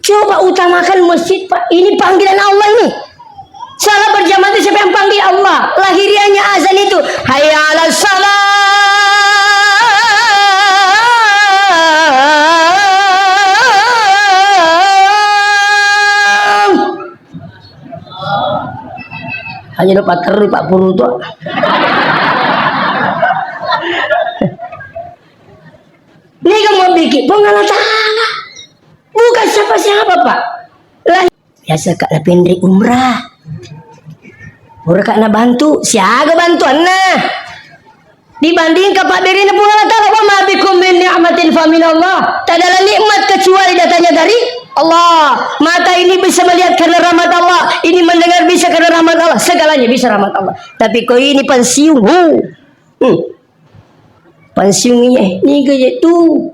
Coba utamakan masjid, Pak. Ini panggilan Allah ini. Salah berjamaah itu siapa yang panggil? Allah. Lahiriannya azan itu. Hayya 'alas salah. Hanya lupa terus Pak Puru tuh. Ini kamu bikin pengalat Ta'ala. Bukan siapa-siapa, Pak. Lah, biasa kak pendek umrah. Ora kak na bantu, siaga bantuan nah. Dibanding ke Pak Diri pun Allah Ta'ala, wa ma bikum min ni'matin fa min Allah. Tak ada nikmat kecuali datanya dari Allah. Mata ini bisa melihat karena rahmat Allah, ini mendengar bisa karena rahmat Allah, segalanya bisa rahmat Allah. Tapi kau ini pensiun. Pensiunnya ni kerja tu.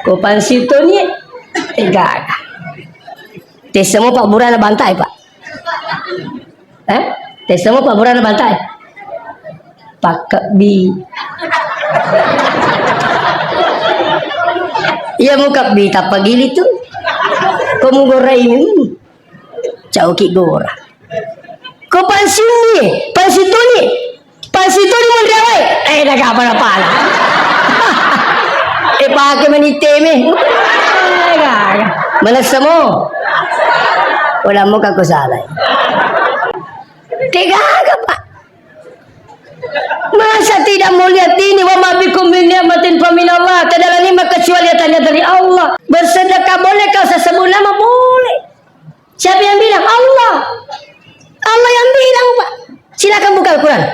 Kau pensiun tu ni enggak. Tes semua Pak Burana bantai, Pak. Tes semua Pak Burana bantai. Pak Bi. Iya mau Bi tak pagili tu. Kamu gorai ini. Cauki gora. Kau pensiun ni, pensiun tu ni. Pensiun tu ni mau diawai. Dah apa-apa lah. Pakai menite me. Mana semua? Wala mo ka salah. Tiga Pak. Masa tidak mau lihat ini? Wa ma bikum min ni'matin fa min Allah. Tidak ada nikmat kecuali datangnya dari Allah. Bersedekah boleh, kau sebut nama boleh. Siapa yang bilang? Allah. Allah yang bilang, Pak. Silakan buka Al-Quran.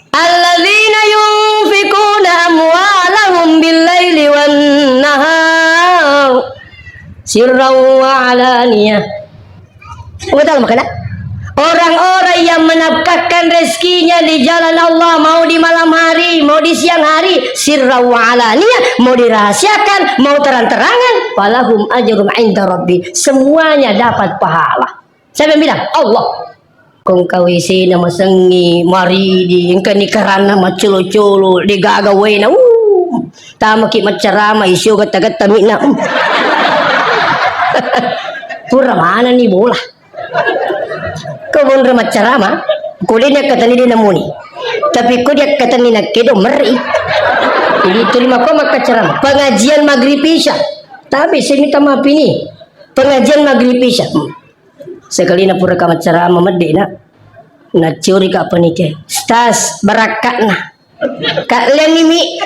Alladzina yunfikuna amwalahum bil-laili wan-nahar sirran wa alaniyah. Betul makna? Orang-orang yang menafkahkan rezekinya di jalan Allah, mau di malam hari, mau di siang hari, sirran wa alaniyah, mau dirahasiakan, mau terang-terangan, falahum ajrum 'inda rabbi. Semuanya dapat pahala. Siapa yang bilang? Allah. Kung kawisi na masangi mari di ingka ni karana maculo-culo di gagaway na tama ki macarama isyo gata-gata mina pura mana ni bola kau bondra macarama kulinya katani di namuni tapi kuliah katani na kedo meri jadi terima kau makacarama pengajian maghrib isya tapi sini tama pini pengajian maghrib isya sekali na pura ka macarama medde na curi ka panike stas barakat na kalian ini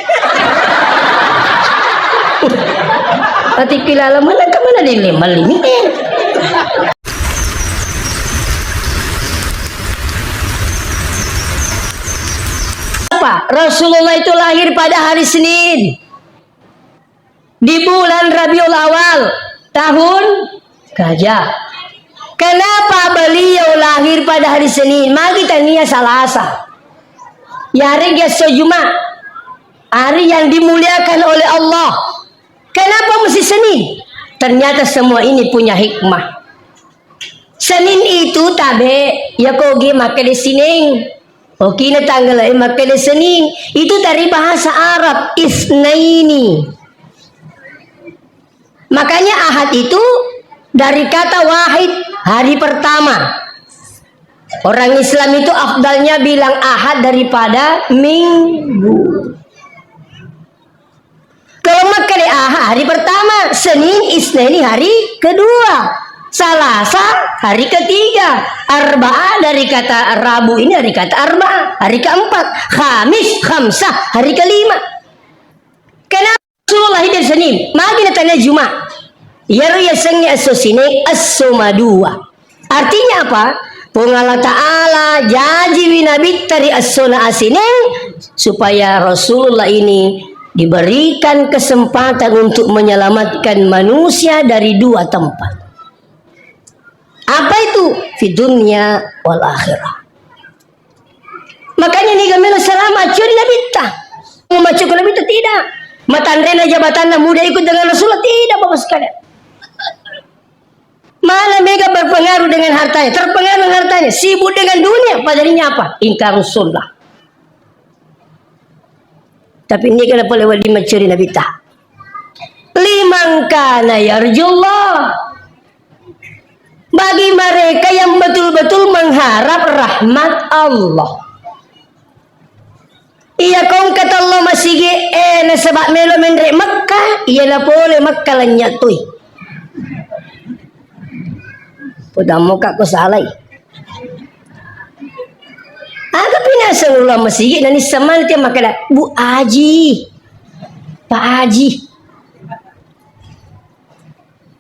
ati kilala mana ka mana di lima apa Rasulullah itu lahir pada hari Senin di bulan Rabiul Awal tahun Gajah. Kenapa beliau lahir pada hari Senin? Mari tania Salasa. Ya hari Jumat. Hari yang dimuliakan oleh Allah. Kenapa mesti Senin? Ternyata semua ini punya hikmah. Senin itu tabe ya kogi make di Senin. Oke na tanggal make di Senin. Itu dari bahasa Arab isnaini. Makanya Ahad itu dari kata wahid, hari pertama. Orang Islam itu afdalnya bilang Ahad daripada Minggu. Kalau makan Ahad hari pertama, Senin, Isnin hari kedua, Salasa hari ketiga, Arba'ah dari kata Rabu ini dari kata Arba'ah, hari keempat, Khamis, Khamsah hari kelima. Kenapa Rasulullah hidup Senin? Magi tanya Jumat. Ya sengnya asosine as-sumadua. Artinya apa? Pengalat Ta'ala janji Nabi dari as-suna asine supaya Rasulullah ini diberikan kesempatan untuk menyelamatkan manusia dari dua tempat. Apa itu? Di dunia wal akhirah. Makanya nih kami selamat curi Nabi ta. Memacu Nabi itu tidak. Matandrena jabatan muda ikut dengan Rasulullah tidak Bapak sekalian. Mana mereka berpengaruh dengan hartanya, terpengaruh dengan hartanya, sibuk dengan dunia, padahal apa? Ingkar Rasulullah. Tapi ini kenapa lewat di mencuri Nabi tak? Liman kana yarjullah, bagi mereka yang betul-betul mengharap rahmat Allah. Iya kong kata Allah masih na sebab melo mendrek Makkah, iya na boleh Makkah lanyatui. Udah muka ko salay. Aga pinasa ulama masih nani saman ti makala Bu Aji, Pak Aji.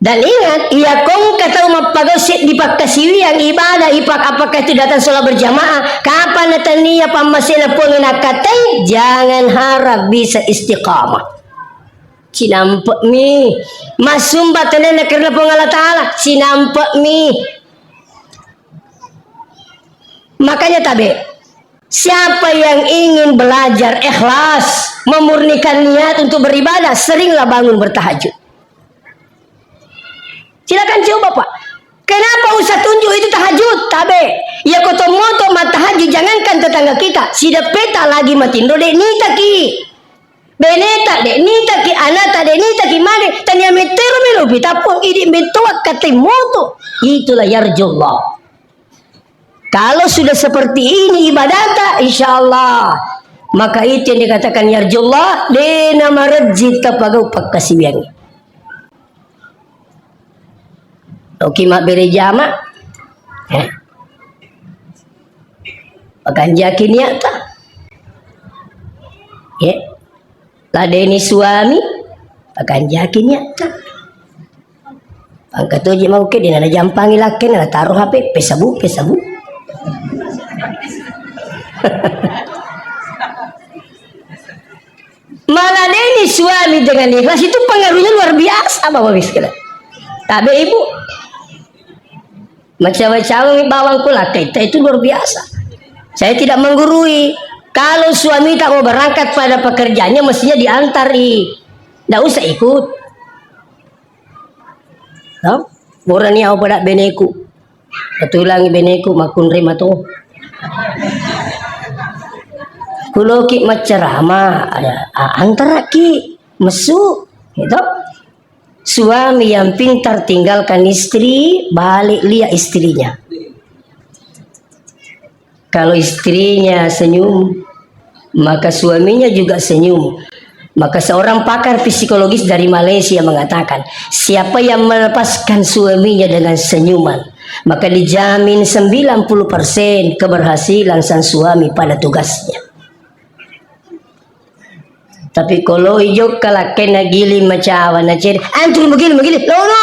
Dan ingat, ia kong kata umat pagosit di pakkasiwi yang ibadah ipak apakah itu datang sholat berjamaah. Kapan natania pamasina pun nakatai, jangan harap bisa istiqamah. Sinampak mi, masumba tanena karena Allah Ta'ala. Sinampak mi. Makanya tabe, siapa yang ingin belajar ikhlas, memurnikan niat untuk beribadah, seringlah bangun bertahajud. Silakan coba Pak. Kenapa usah tunjuk itu tahajud? Tabe. Ya kotomoto matahajud jangankan tetangga kita. Sida peta lagi matindo dek nita ki. Beneta dek nita ki anata dek nita ki mane tanya metero melo bitapong idi betoak katemoto. Itulah yarjullah. Kalau sudah seperti ini ibadata insyaallah, maka itu yang dikatakan yarjullah de nama rejita pagau pakkasibiang. Oke mak beri jama, akan yakin ya tak? Ya, ladeni suami akan yakin ya tak? Angkat aja mau ke dia nana jampangi laki nana taruh HP pesabu. Maladeni suami dengan ikhlas itu pengaruhnya luar biasa bapak sekalian. Tabe ibu. Macam-macam bawang kulak itu luar biasa. Saya tidak menggurui. Kalau suami tak mau berangkat pada pekerjaannya mestinya diantari. Tidak usah ikut. No? Borani aku pada beneku. Ketulangi beneku makun remato. Kuloki macerama antara ki mesuk gitu. Suami yang pintar tinggalkan istri, balik lihat istrinya. Kalau istrinya senyum, maka suaminya juga senyum. Maka seorang pakar psikologis dari Malaysia mengatakan, siapa yang melepaskan suaminya dengan senyuman, maka dijamin 90% keberhasilan sang suami pada tugasnya. Tapi kalau hijau kalau kena gili macam awan aja, antum begini, no.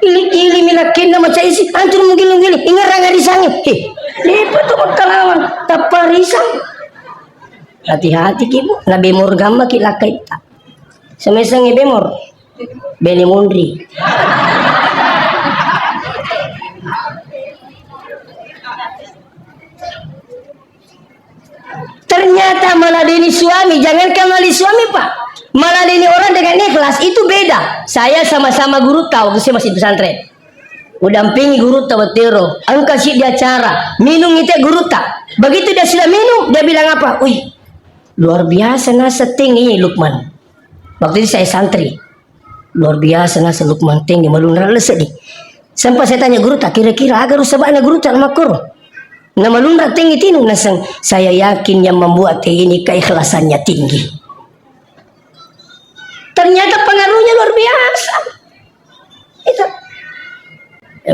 Gili milakena macam isi, antum begini, ingat rangai disangit. Lepas tu kalawan taparisang. Hati-hati kibu, na bemor gamma kilakai tak. Semesang bemor, beni mundri. Ternyata meladeni suami, jangankan meladeni suami Pak, meladeni orang dengan ikhlas itu beda. Saya sama-sama guru tahu, saya masih pesantren. Udampingi guru tahu tero, angka sih di acara, minum itu guru tak. Begitu dia sudah minum, dia bilang apa? Wih, luar biasa nasa tinggi Lukman. Waktu itu saya santri, luar biasa nasa Lukman tinggi, malu ngerales nih. Sampai saya tanya guru tak, kira-kira agar usabana guru tak makor. Nama lundra tinggi tinu nasang saya yakin yang membuat ini keikhlasannya tinggi. Ternyata pengaruhnya luar biasa. Itu.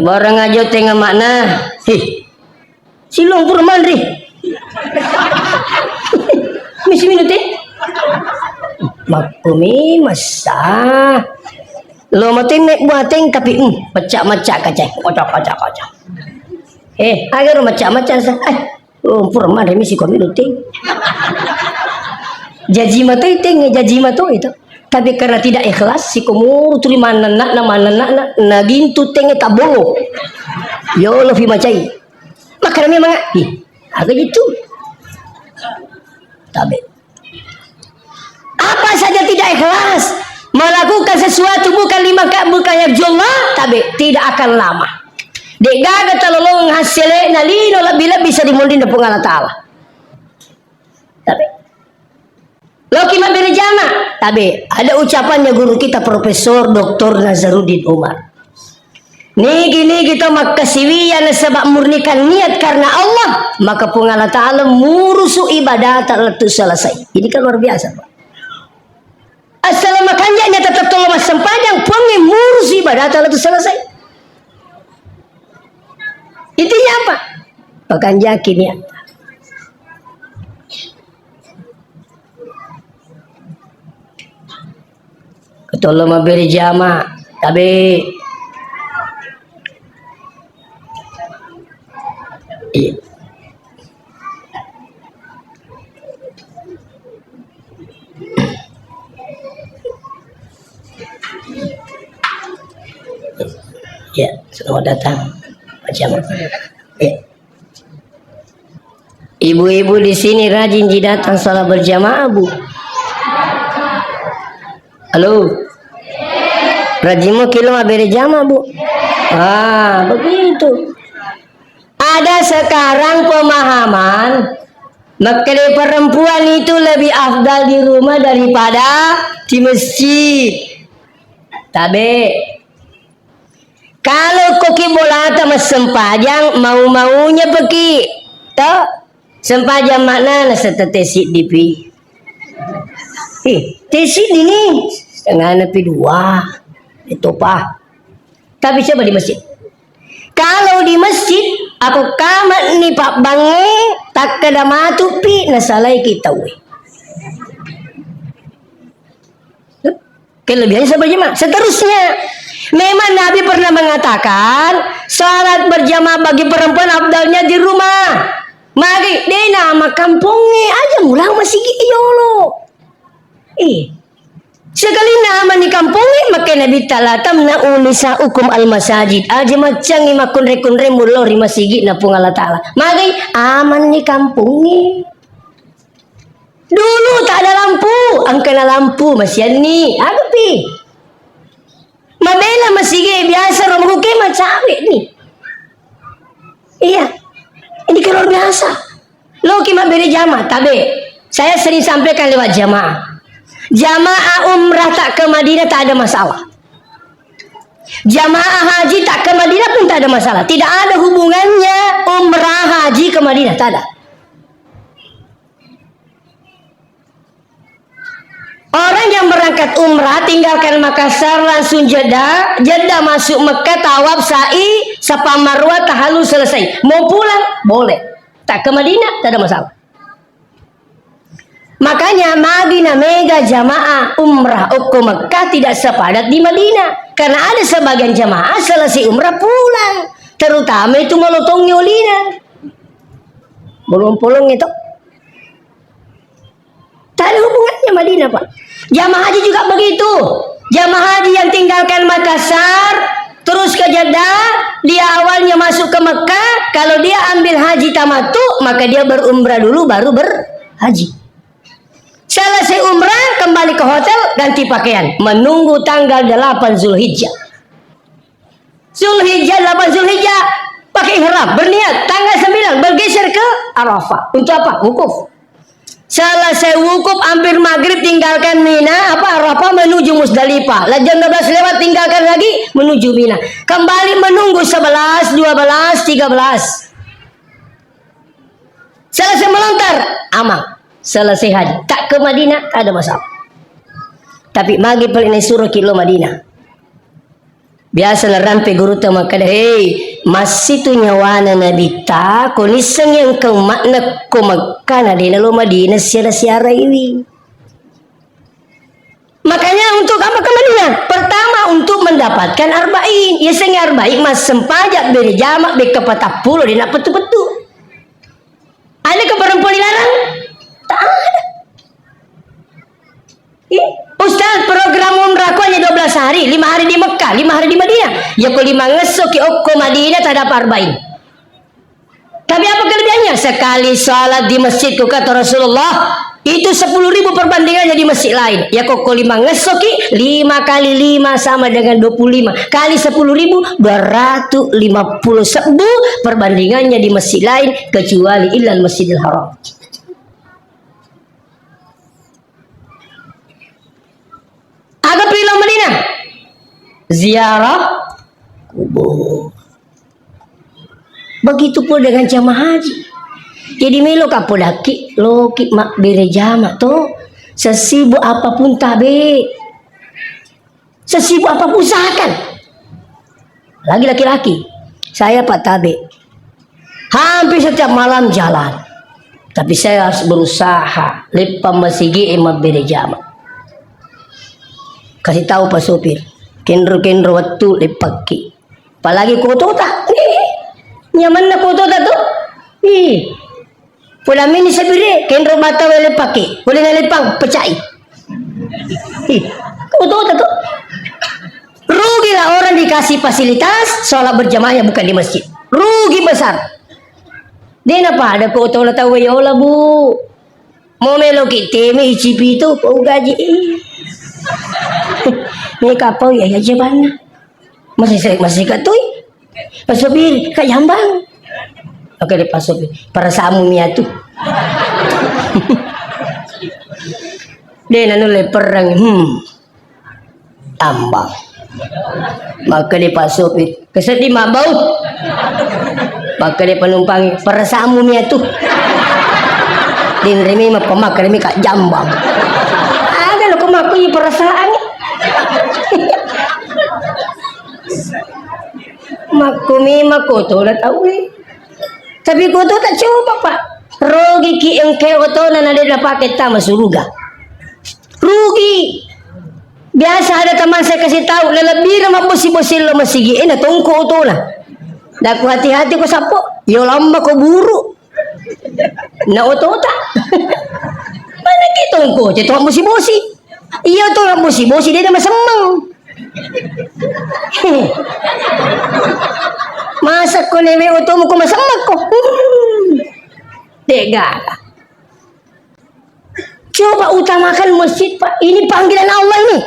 Barang aja tengah makna. Silong purman ri. Misi minuti. Makumi masa. Lo mati nek buating tapi pecah-pecah kaca. Kocak. Agar macam-macam sah. Purman remisi kami nuting. Jajima tu itu. Tapi karena tidak ikhlas si kumur tuli mana nak nagintu tenge tabolo. Yo lebih macai. Maka memang agak gitu. Tapi apa saja tidak ikhlas melakukan sesuatu bukan yarjullah, tapi tidak akan lama. Dek gaga talolong hasilnya nalino lebih bisa dimundin depan Allah Ta'ala. Tapi ada ucapannya guru kita Profesor Dr. Nazaruddin Umar. Niki kita makasiwiyan sebab murnikan niat karena Allah, maka pun Allah Ta'ala murusu ibadat itu selesai. Ini kan luar biasa, Pak. Asal makanya tetap tolong mas sempajang pengen murus ibadat itu selesai. Intinya apa? Bahkan yakin ya. Ketolong memberi jama, tapi ya, selamat datang Pak Jamal. Ya. Ibu-ibu di sini rajin datang salat berjamaah, Bu. Halo. Rajin mau kilo berjamaah, Bu. Ah, begitu. Ada sekarang pemahaman makanya perempuan itu lebih afdal di rumah daripada di masjid. Tapi kalau koki bola sama sempajang mau-maunya pergi, toh sempajang makna nasa tesit dipi. Tesit ini setengah nepi 2 itu pak. Tapi coba di masjid. Kalau di masjid aku kamat ni pak bange tak kada matupi nasalai kita we. Kelebihan berjamaah. Seterusnya, memang Nabi pernah mengatakan salat berjamaah bagi perempuan abdalnya di rumah. Mari deh nama kampungnya aja mulang masih yolo. Sekali nama di kampungnya maka Nabi Ta'ala tamna unisa hukum al masajid aja macam imakun rekun remulori masigi napung Allah Ta'ala. Mari aman di kampungnya. Dulu tak ada lampu, angkana lampu masih ni, agapi. Mabela masih biasa orang ruke macam ni. Iya, ini kan luar biasa. Lo kima beri jamaah, tapi saya sering sampaikan lewat jamaah. Jamaah umrah tak ke Madinah tak ada masalah. Jamaah haji tak ke Madinah pun tak ada masalah. Tidak ada hubungannya umrah haji ke Madinah, tak ada. Orang yang berangkat umrah tinggalkan Makassar langsung Jeddah, Jeddah masuk Mekah tawaf sa'i, Safa Marwah tahalul selesai. Mau pulang boleh. Tak ke Madinah tak ada masalah. Makanya Madinah mega jamaah umrah ke Mekah tidak sepadat di Madinah. Karena ada sebagian jamaah selesai umrah pulang. Terutama itu melotong nyolina. Belum pulang itu. Tak ada hubungannya Madinah, Pak. Jamaah haji juga begitu. Jamaah haji yang tinggalkan Makassar terus ke Jeddah, dia awalnya masuk ke Mekah. Kalau dia ambil haji tamattu, maka dia berumrah dulu baru berhaji. Selesai umrah kembali ke hotel ganti pakaian, menunggu tanggal 8 Zulhijjah. Zulhijjah 8 Zulhijjah pakai ihram, berniat tanggal 9 bergeser ke Arafah. Untuk apa? Wukuf. Selesai wukuf hampir maghrib tinggalkan Mina, Arafah menuju Musdalifah. Jam 12 lewat tinggalkan lagi menuju Mina. Kembali menunggu 11, 12, 13. Selesai melontar, aman. Selesai haji. Tak ke Madinah, tak ada masalah. Tapi magi paling suruh kilo Madinah. Biasa rampe guru tamakada, hey, masih tu nyawana Nabi ta, konisang yang kau makna ko magkana di nalo Madinah siara ini. Makanya untuk apa ke Madinah? Pertama untuk mendapatkan arba'in. Ya sing arba'in mas sempajak beri jamak be kepatah pulau dia nak betul-betul. Ada ke perempuan dilarang? Tak ada. Ustaz, program umrah ku hanya 12 hari, 5 hari di Mekah, 5 hari di Madinah. Ya ku 5 ngesok ki okko Madinah tak ada arba'in. Tapi apa kelebihannya? Sekali salat di masjid ku kata Rasulullah, itu 10.000 perbandingannya di masjid lain. Ya kok 5 ngesok ki 5 kali 5 sama dengan 25 kali 10.000 250.000 perbandingannya di masjid lain kecuali illal Masjidil Haram. ziarah kubur. Begitu pula dengan jamaah haji. Jadi melo kapodaki loki mak bere jama tuh sesibuk apapun tabe, sesibuk apapun usahakan. Lagi laki-laki, saya Pak Tabe, hampir setiap malam jalan. Tapi saya harus berusaha lepam masigi emak bere jama. Kasih tahu Pak sopir, kendro waktu lepaki. Apalagi koto tak, nyaman na koto tak tuh. Pula mini sabire kendro mata wele pake, boleh nalepang pecai. Koto tak tuh. Rugilah orang dikasih fasilitas sholat berjamaah bukan di masjid. Rugi besar. Dia apa ada koto na tahu ya Allah bu. Mau melo kita me icipi itu kau gaji. Ni kapau ya ya jebana. Masih katui. Pasopir kak jambang. Oke deh pasopir. Para samu mia tu. Dia nanu le perang tambang. Maka dia pasopir. Kesedih mabau. Maka dia penumpangi para samu mia tu. Din remi ma pemak remi kak jambang. Ada lo kemakui perasaan. Makumi makoto na tahu tapi koto tak coba pak rugi ki yang koto na nade na paket tama suruga rugi biasa ada teman saya kasih tahu lebih nama bosi-bosi lo masigi na tongko koto na aku hati-hati ko sapo yo lamba ko buru na otota mana ki tongko jatuh bosi-bosi iya tuh bosi-bosi dia nama semang. Masa ko lewe utomo ko masamag ko. Tega. Coba utamakan masjid Pak. Ini panggilan Allah ini.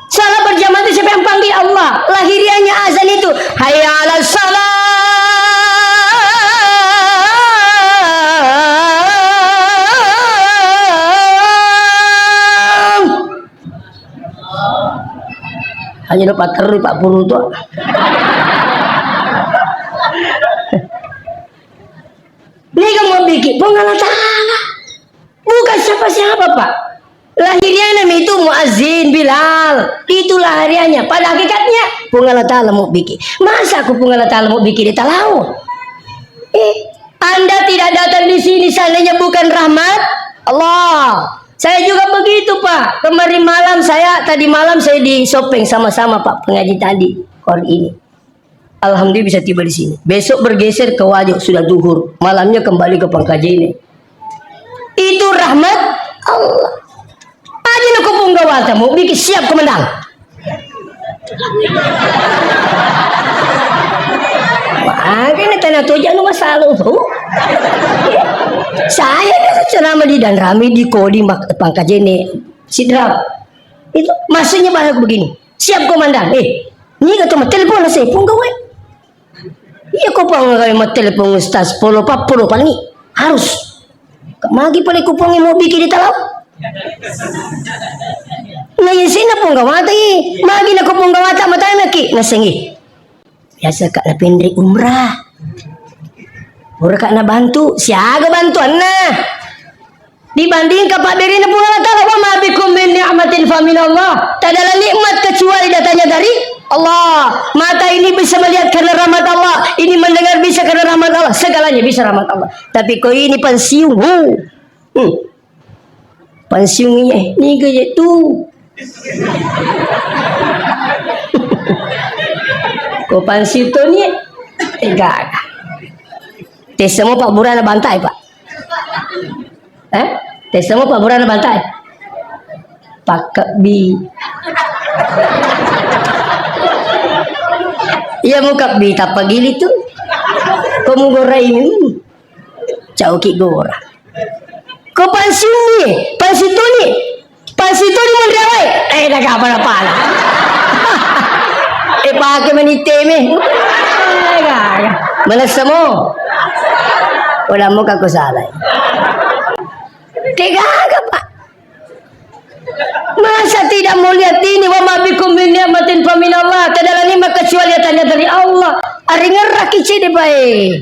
Salat berjamaah itu siapa yang panggil Allah? Lahiriannya azan itu. Hayya 'alas salat. Hanya dapat terus Pak Puru tuh. Ini kamu mau bikin pengalat Allah. Bukan siapa-siapa Pak. Lahirnya nama itu muazzin Bilal. Itulah lahiriannya. Pada hakikatnya pengalat Allah mau bikin. Masa aku pengalat Allah mau bikin di talau? Anda tidak datang di sini seandainya bukan rahmat Allah. Saya juga begitu Pak. Kemarin malam tadi malam saya di shopping sama-sama Pak pengaji tadi hari ini. Alhamdulillah bisa tiba di sini. Besok bergeser ke Wajok sudah duhur. Malamnya kembali ke Pangkajene. Itu rahmat Allah. Aja nak kupung gawata mau bikin siap komandan. Makanya tanah toja nu masalah tuh. Saya dah ceramah di dan rame di Kodi Pangkajene Sidrap. Itu maksudnya banyak begini. Siap komandan. Ni kata mah telepon lah saya pun gawe. Iya kau panggil mah telepon ustaz polo paling harus. Magi paling kupongnya mau bikin di talau. Nah yang sini pun gawata magi na kupong gawata matay naki nasengi. Biasa kak na pendek umrah. Ura kak na bantu, siaga bantuan na. Dibanding Pak Beri na punga taala wa ma bikum min ni'matin fa min Allah. Tak ada nikmat kecuali datanya dari Allah. Mata ini bisa melihat karena rahmat Allah, ini mendengar bisa karena rahmat Allah, segalanya bisa rahmat Allah. Tapi kau ini pensiun. Pensiunnya ni gaje tu. Kau pensiun tu ni enggak. Tes semua Pak Burana bantai Pak. Tes semua Pak Burana bantai. Pak Bi. Iya muka bi tak pagili tu. Kamu gora ini. Cauki gora. Kau pensiun ni, pensiun tu ni mau diawai. Dah apa-apa lah. Pakai meniteme. Mana semua? Udah muka aku salah. Tega Pak. Masa tidak mau lihat ini? Wa ma bikum min ni'matin fa minallah. Tidaklah nikmat kecuali datangnya dari Allah. Ari ngerak icide bae.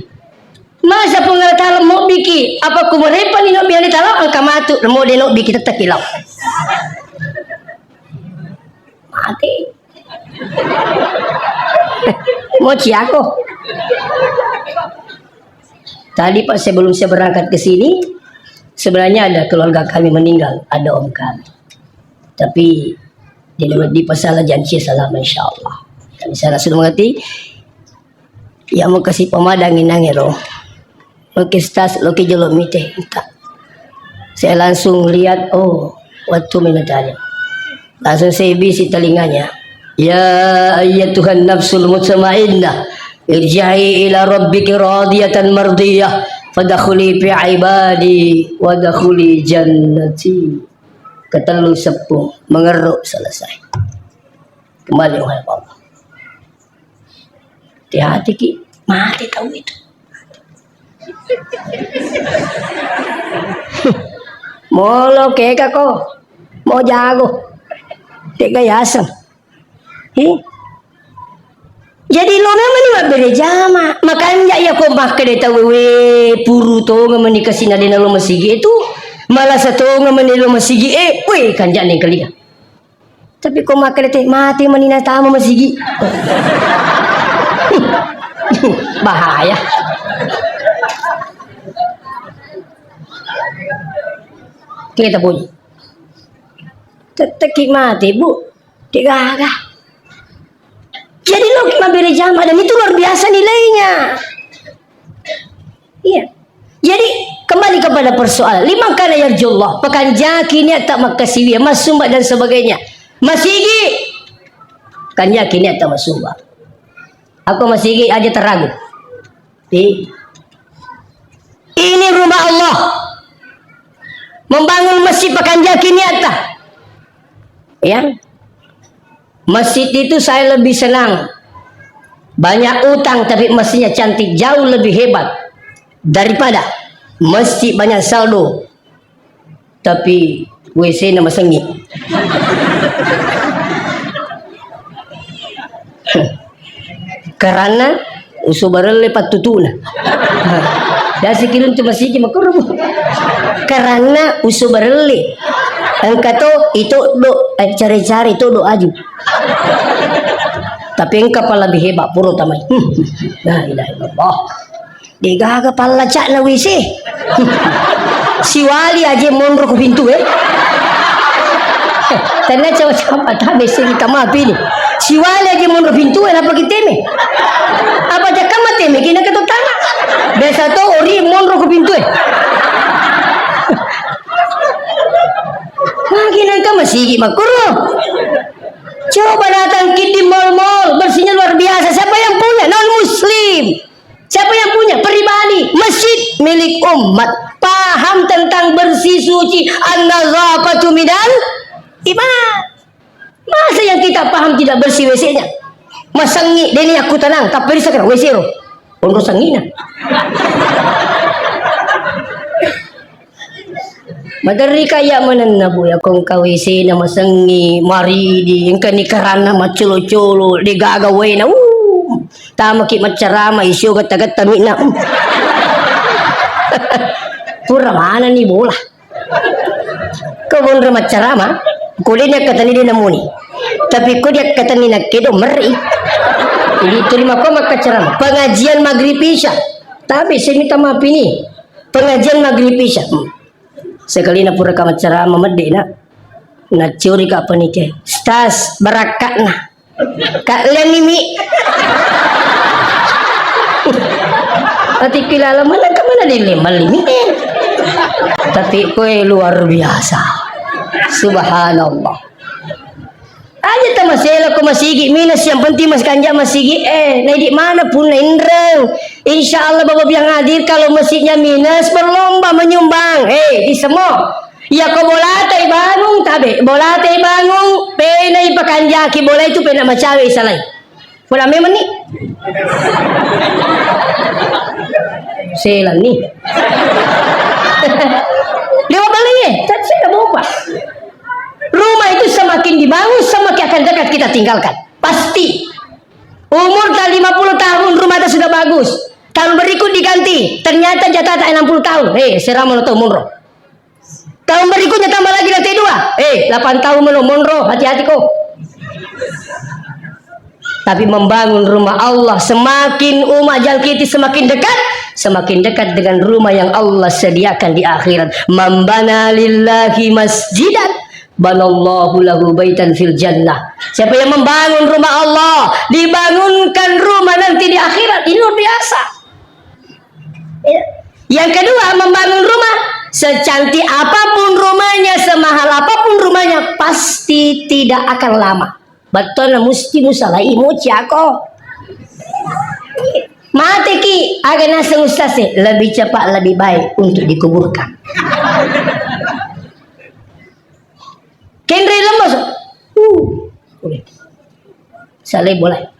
Masa pengertian mau biki apa kumerepa ni no biar ditalo angka matu mau denok biki tetap kilau. Mati. Mau ciako. Tadi Pak sebelum saya berangkat ke sini sebenarnya ada keluarga kami meninggal, ada om kami. Tapi di pasal janji selama insyaallah. Kami saya sudah mengerti. Ya mau kasih pemadangin nangero. Loki stas, loki jelo mite. Saya langsung lihat, oh, waktu minatanya. Langsung saya bisi telinganya. Ya ayyatuhan nafsul mutmainnah, irja'i ila rabbiki radiyatan mardiyah, fadakhuli fi ibadi wadakhuli jannati. Ketelu sepuh mengeruk selesai. Kembali wahai Allah. Hati-hati ki, mati tahu itu. Molo keka ko, mau jago, tega yasam. Jadi lo memang ni beri jama, makanya ya ko makan tahu puru to ngamani kasina dina lo masigi itu. Malah satu ngamani lo masigi kan jane kali. Tapi ko makan teh mati manina tamu masigi. Bahaya. Kita bunyi. Teteki mati bu, tiga. Jadi lo kita beri jamaah dan itu luar biasa nilainya. Iya. Jadi kembali kepada persoalan. Lima kana yarjullah, pekan jaki niat tak makasiwi, mas sumbat dan sebagainya. Masigi kan jaki niat tak masumbat. Aku masigi aja teragu. Ini rumah Allah. Membangun masjid pekan jaki niat tak? Ya. Masjid itu saya lebih senang. Banyak utang tapi masjidnya cantik, jauh lebih hebat daripada masjid banyak saldo tapi WC nama sengit. Karena usubarel lepat tutuna. Dan sekirun tu masjid makurbu. Karena usubarel engkau itu do cari-cari itu do aju. Tapi engkau pala lebih hebat puro tamai. La ilaha illallah. Digaga pala cak na WC. Si wali aja mondro ke pintu Tanya coba tak besi kita maafin. Si wali aja mondro pintu apa kita me? Apa cakap mati me kena ketuk tangan. Biasa tu ori mondro ke pintu Lagi nangka masih makuro. Coba datang di mall-mall bersihnya luar biasa. Siapa yang punya? Non muslim. Siapa yang punya? Pribadi. Masjid milik umat. Paham tentang bersih suci. An-nazafatu minal iman. Masa yang kita paham tidak bersih WC-nya? Masangi deni aku tenang. Tapi sekarang WC lo. Untuk sangina. Madari kaya mananabu ya kong kawisi na masangi mari di ingka ni karana maculo-culo di gagaway na tama ki macarama isyo gata-gata mina pura mana ni bola kau macarama kulit niya katani din namuni tapi ko dia katani nagkedo meri jadi terima ko makacarama pengajian maghrib isya tapi saya minta maaf ini pengajian maghrib isya sekali na pura ka macarama mede na curi ka panike stas barakat na kalian mimi Ati kilala mana ka mana din lima tapi kowe luar biasa subhanallah aja ta masela ko masigi minus yang penting mas kanja masigi na di mana pun na indrang insyaallah bapak yang hadir kalau masjidnya minus berlomba menyumbang di semua ya ko bolata ibangung tabe bolata ibangung pena ipakanjaki bola itu pena macawe salai pula memang ni selang ni lima balik tak saya bawa akan dekat kita tinggalkan. Pasti. Umur tak 50 tahun rumah tak sudah bagus. Tahun berikut diganti. Ternyata jatah tak 60 tahun. Serah monro monro. Tahun berikutnya tambah lagi lantai 2. 8 tahun monro. Hati-hati kok. Tapi membangun rumah Allah, semakin umat jalkiti semakin dekat dengan rumah yang Allah sediakan di akhirat. Man bana lillahi masjidan banallahu lahu baitan fil jannah. Siapa yang membangun rumah Allah, dibangunkan rumah nanti di akhirat. Ini luar biasa. Yang kedua, membangun rumah, secantik apapun rumahnya, semahal apapun rumahnya, pasti tidak akan lama. Betul, mesti musalah imu ciako. Mati ki, agak nasi ustaz lebih cepat lebih baik untuk dikuburkan. Kendri lembos. Saleh boleh.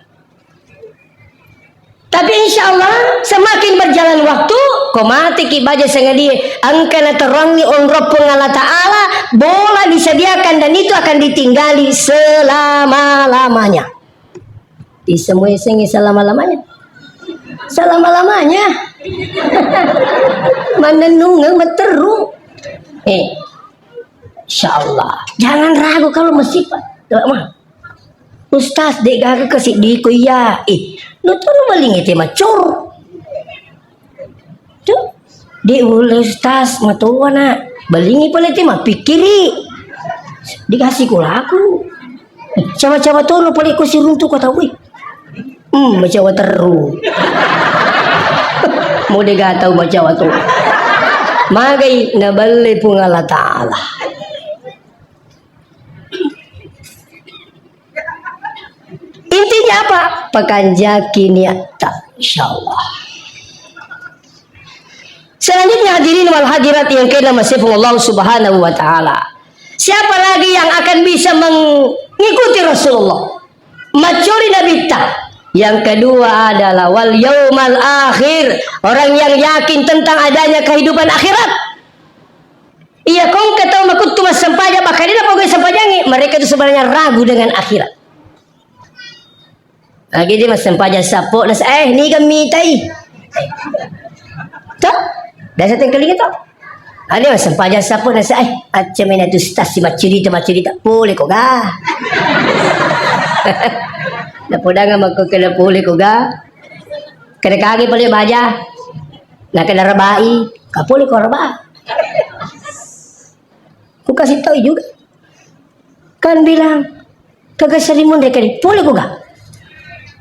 Tapi insya Allah semakin berjalan waktu, komati ki baca sengadi angkana terangi on Rabbul Ta'ala, bola disediakan dan itu akan ditinggali selama-lamanya. Di semua sengi selama-lamanya. Selama-lamanya. Menenungang berteru. Insya Allah. Jangan ragu kalau masih Ustaz dek gagal kasih di kuya. Lu tuh baling itu macur. Tuh, di ustaz matua nak balingi pala itu mah pikiri. Dikasih kulaku. Cawa-cawa tuh lu pala ikut si runtuh kata gue. Macawa teru. Mau dega tahu macawa tuh. Magai naballe pungala ta'ala. Intinya apa? Pekanjaki niat insyaallah. Selanjutnya hadirin wal hadirat yang kena masifung Allah subhanahu wa ta'ala. Siapa lagi yang akan bisa mengikuti Rasulullah? Macuri Nabi ta. Yang kedua adalah wal yaumal akhir. Orang yang yakin tentang adanya kehidupan akhirat. Iya kong ketau makut tumas sempaja bakal dia pokoknya sempajangi. Mereka itu sebenarnya ragu dengan akhirat. Lagi dia masih sempaja sapok nas ni kami tai. Tak? Dah satu kali gitu. Ada masih sempaja sapok nas acam ini tu stas si macurita boleh kok ga. Dah podang aku kena boleh kok ga. Kena kaki boleh baja. Nak kena rabai, ka boleh kok raba. Ku kasih tahu juga. Kan bilang kagak serimun dek kali. Boleh kok ga?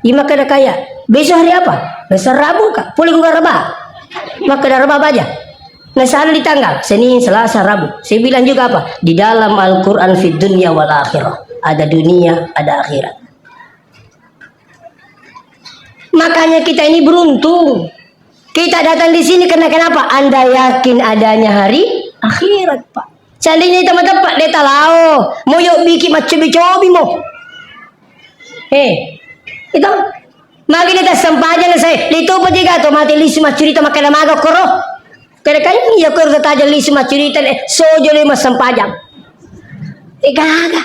Maka ada kaya. Besok hari apa? Besok Rabu kak. Boleh gua raba. Maka ada raba aja. Nah sana di tanggal Senin, Selasa, Rabu. Saya bilang juga apa? Di dalam Al-Quran fid dunya wal akhirah. Ada dunia, ada akhirat. Makanya kita ini beruntung. Kita datang di sini karena kenapa? Anda yakin adanya hari akhirat pak. Seandainya teman-teman pak deta lao. Mau yuk bikin macam bicobi mo. Itu magi neta sempaja na saya lito pa jiga to mati lisu macurita makana maga koro kada kanya iya koro tataja lisu macurita sojo lima sempajang gaga.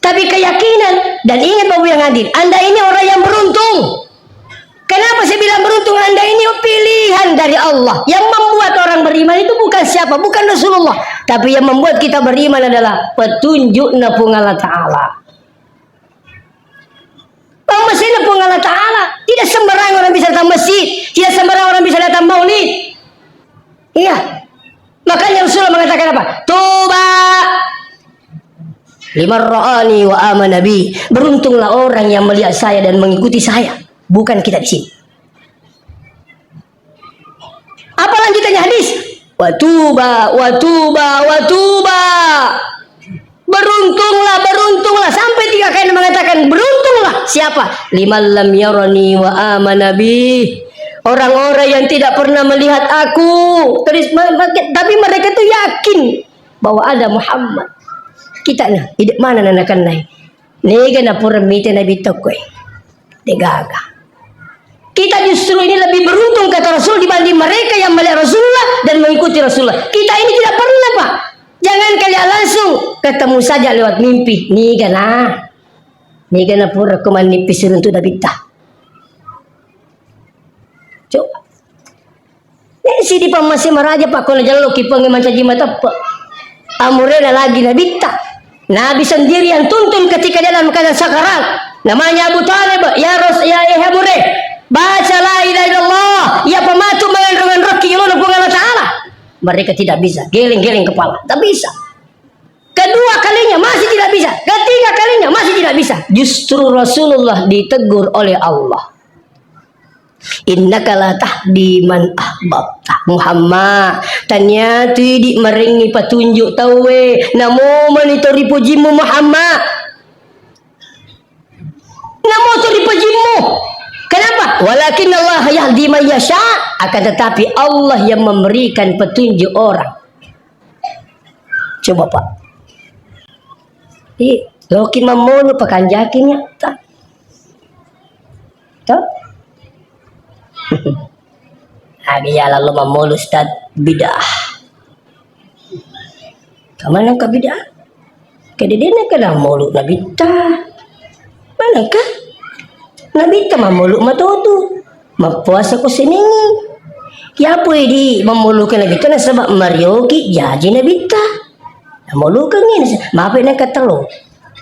Tapi keyakinan dan ingat Bapak yang hadir, Anda ini orang yang beruntung. Kenapa saya bilang beruntung? Anda ini pilihan dari Allah. Yang membuat orang beriman itu bukan siapa, bukan Rasulullah, tapi yang membuat kita beriman adalah petunjuk Allah Ta'ala. Masjid Allah Ta'ala. Tidak sembarang orang bisa datang masjid. Tidak sembarang orang bisa datang maulid. Iya. Makanya Rasulullah mengatakan apa? Tuba liman ra'ani wa amana bi. Beruntunglah orang yang melihat saya dan mengikuti saya. Bukan kita di sini. Apa lanjutannya hadis? Wa tuba wa tuba wa tuba. Beruntunglah sampai 3 kali mengatakan beruntunglah siapa? Liman lam yarani wa amana bi. Orang-orang yang tidak pernah melihat aku, tapi mereka tuh yakin bahwa ada Muhammad. Kita nah, hidup mana nanakan naik? Nega na pura mita nabi tokwe. Degaga. Kita justru ini lebih beruntung kata Rasul dibanding mereka yang melihat Rasulullah dan mengikuti Rasulullah. Kita ini tidak pernah pak. Jangan kalian langsung ketemu saja lewat mimpi. Nih kan Ni kena pura kuman nipis untuk dabita. Coba. Ni si di pamasi maraja pak kono jalo kipang manca jima tapa. Amurena lagi nabita. Nabi sendiri yang tuntun ketika dalam keadaan sakarat. Namanya Abu Talib, ya Amure. Baca la ilaha illallah, ya pematu dengan roki Allah Subhanahu wa taala. Mereka tidak bisa, geleng-geleng kepala, tak bisa. Kedua kalinya masih tidak bisa, ketiga kalinya masih tidak bisa. Justru Rasulullah ditegur oleh Allah. Innaka la tahdi man ahbabta Muhammad, ternyata di meringi petunjuk tawe namo monitori pujimu Muhammad, namo tori pujimu. Kenapa? Walakin Allah yahdi man yasha, akan tetapi Allah yang memberikan petunjuk orang. Coba Pak. Lokin mamonu pakanjakinya tak. Tak? Dia lalu mamonu Ustaz bidah. Kemana ke bidah? Kedidina kena mulu Nabi ta. Manakah? Nabi ta mamulu matutu. Mapuasa ko sini. Ya pwede mamulukan Nabi ta na sebab marioki jaji Nabi ta. Mamulukan ini. Maafin na katalo.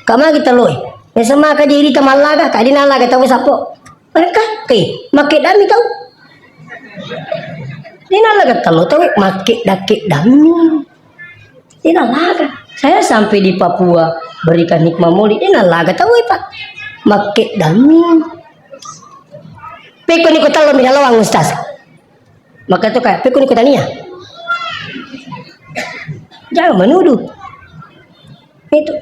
Kama kita loy. Ya sama ka diri ta malaga ka dinalaga tawo sapo. Mereka kay makit dami tau. Dinalaga talo tawo makit dakit dami. Dinalaga. Saya sampai di Papua berikan hikmah maulid dinalaga tawo Pak. Makit dami. Peko ni ko talo minalawang Ustaz. Maka tu kaya peko ni ko tania. Jangan menuduh. Itu.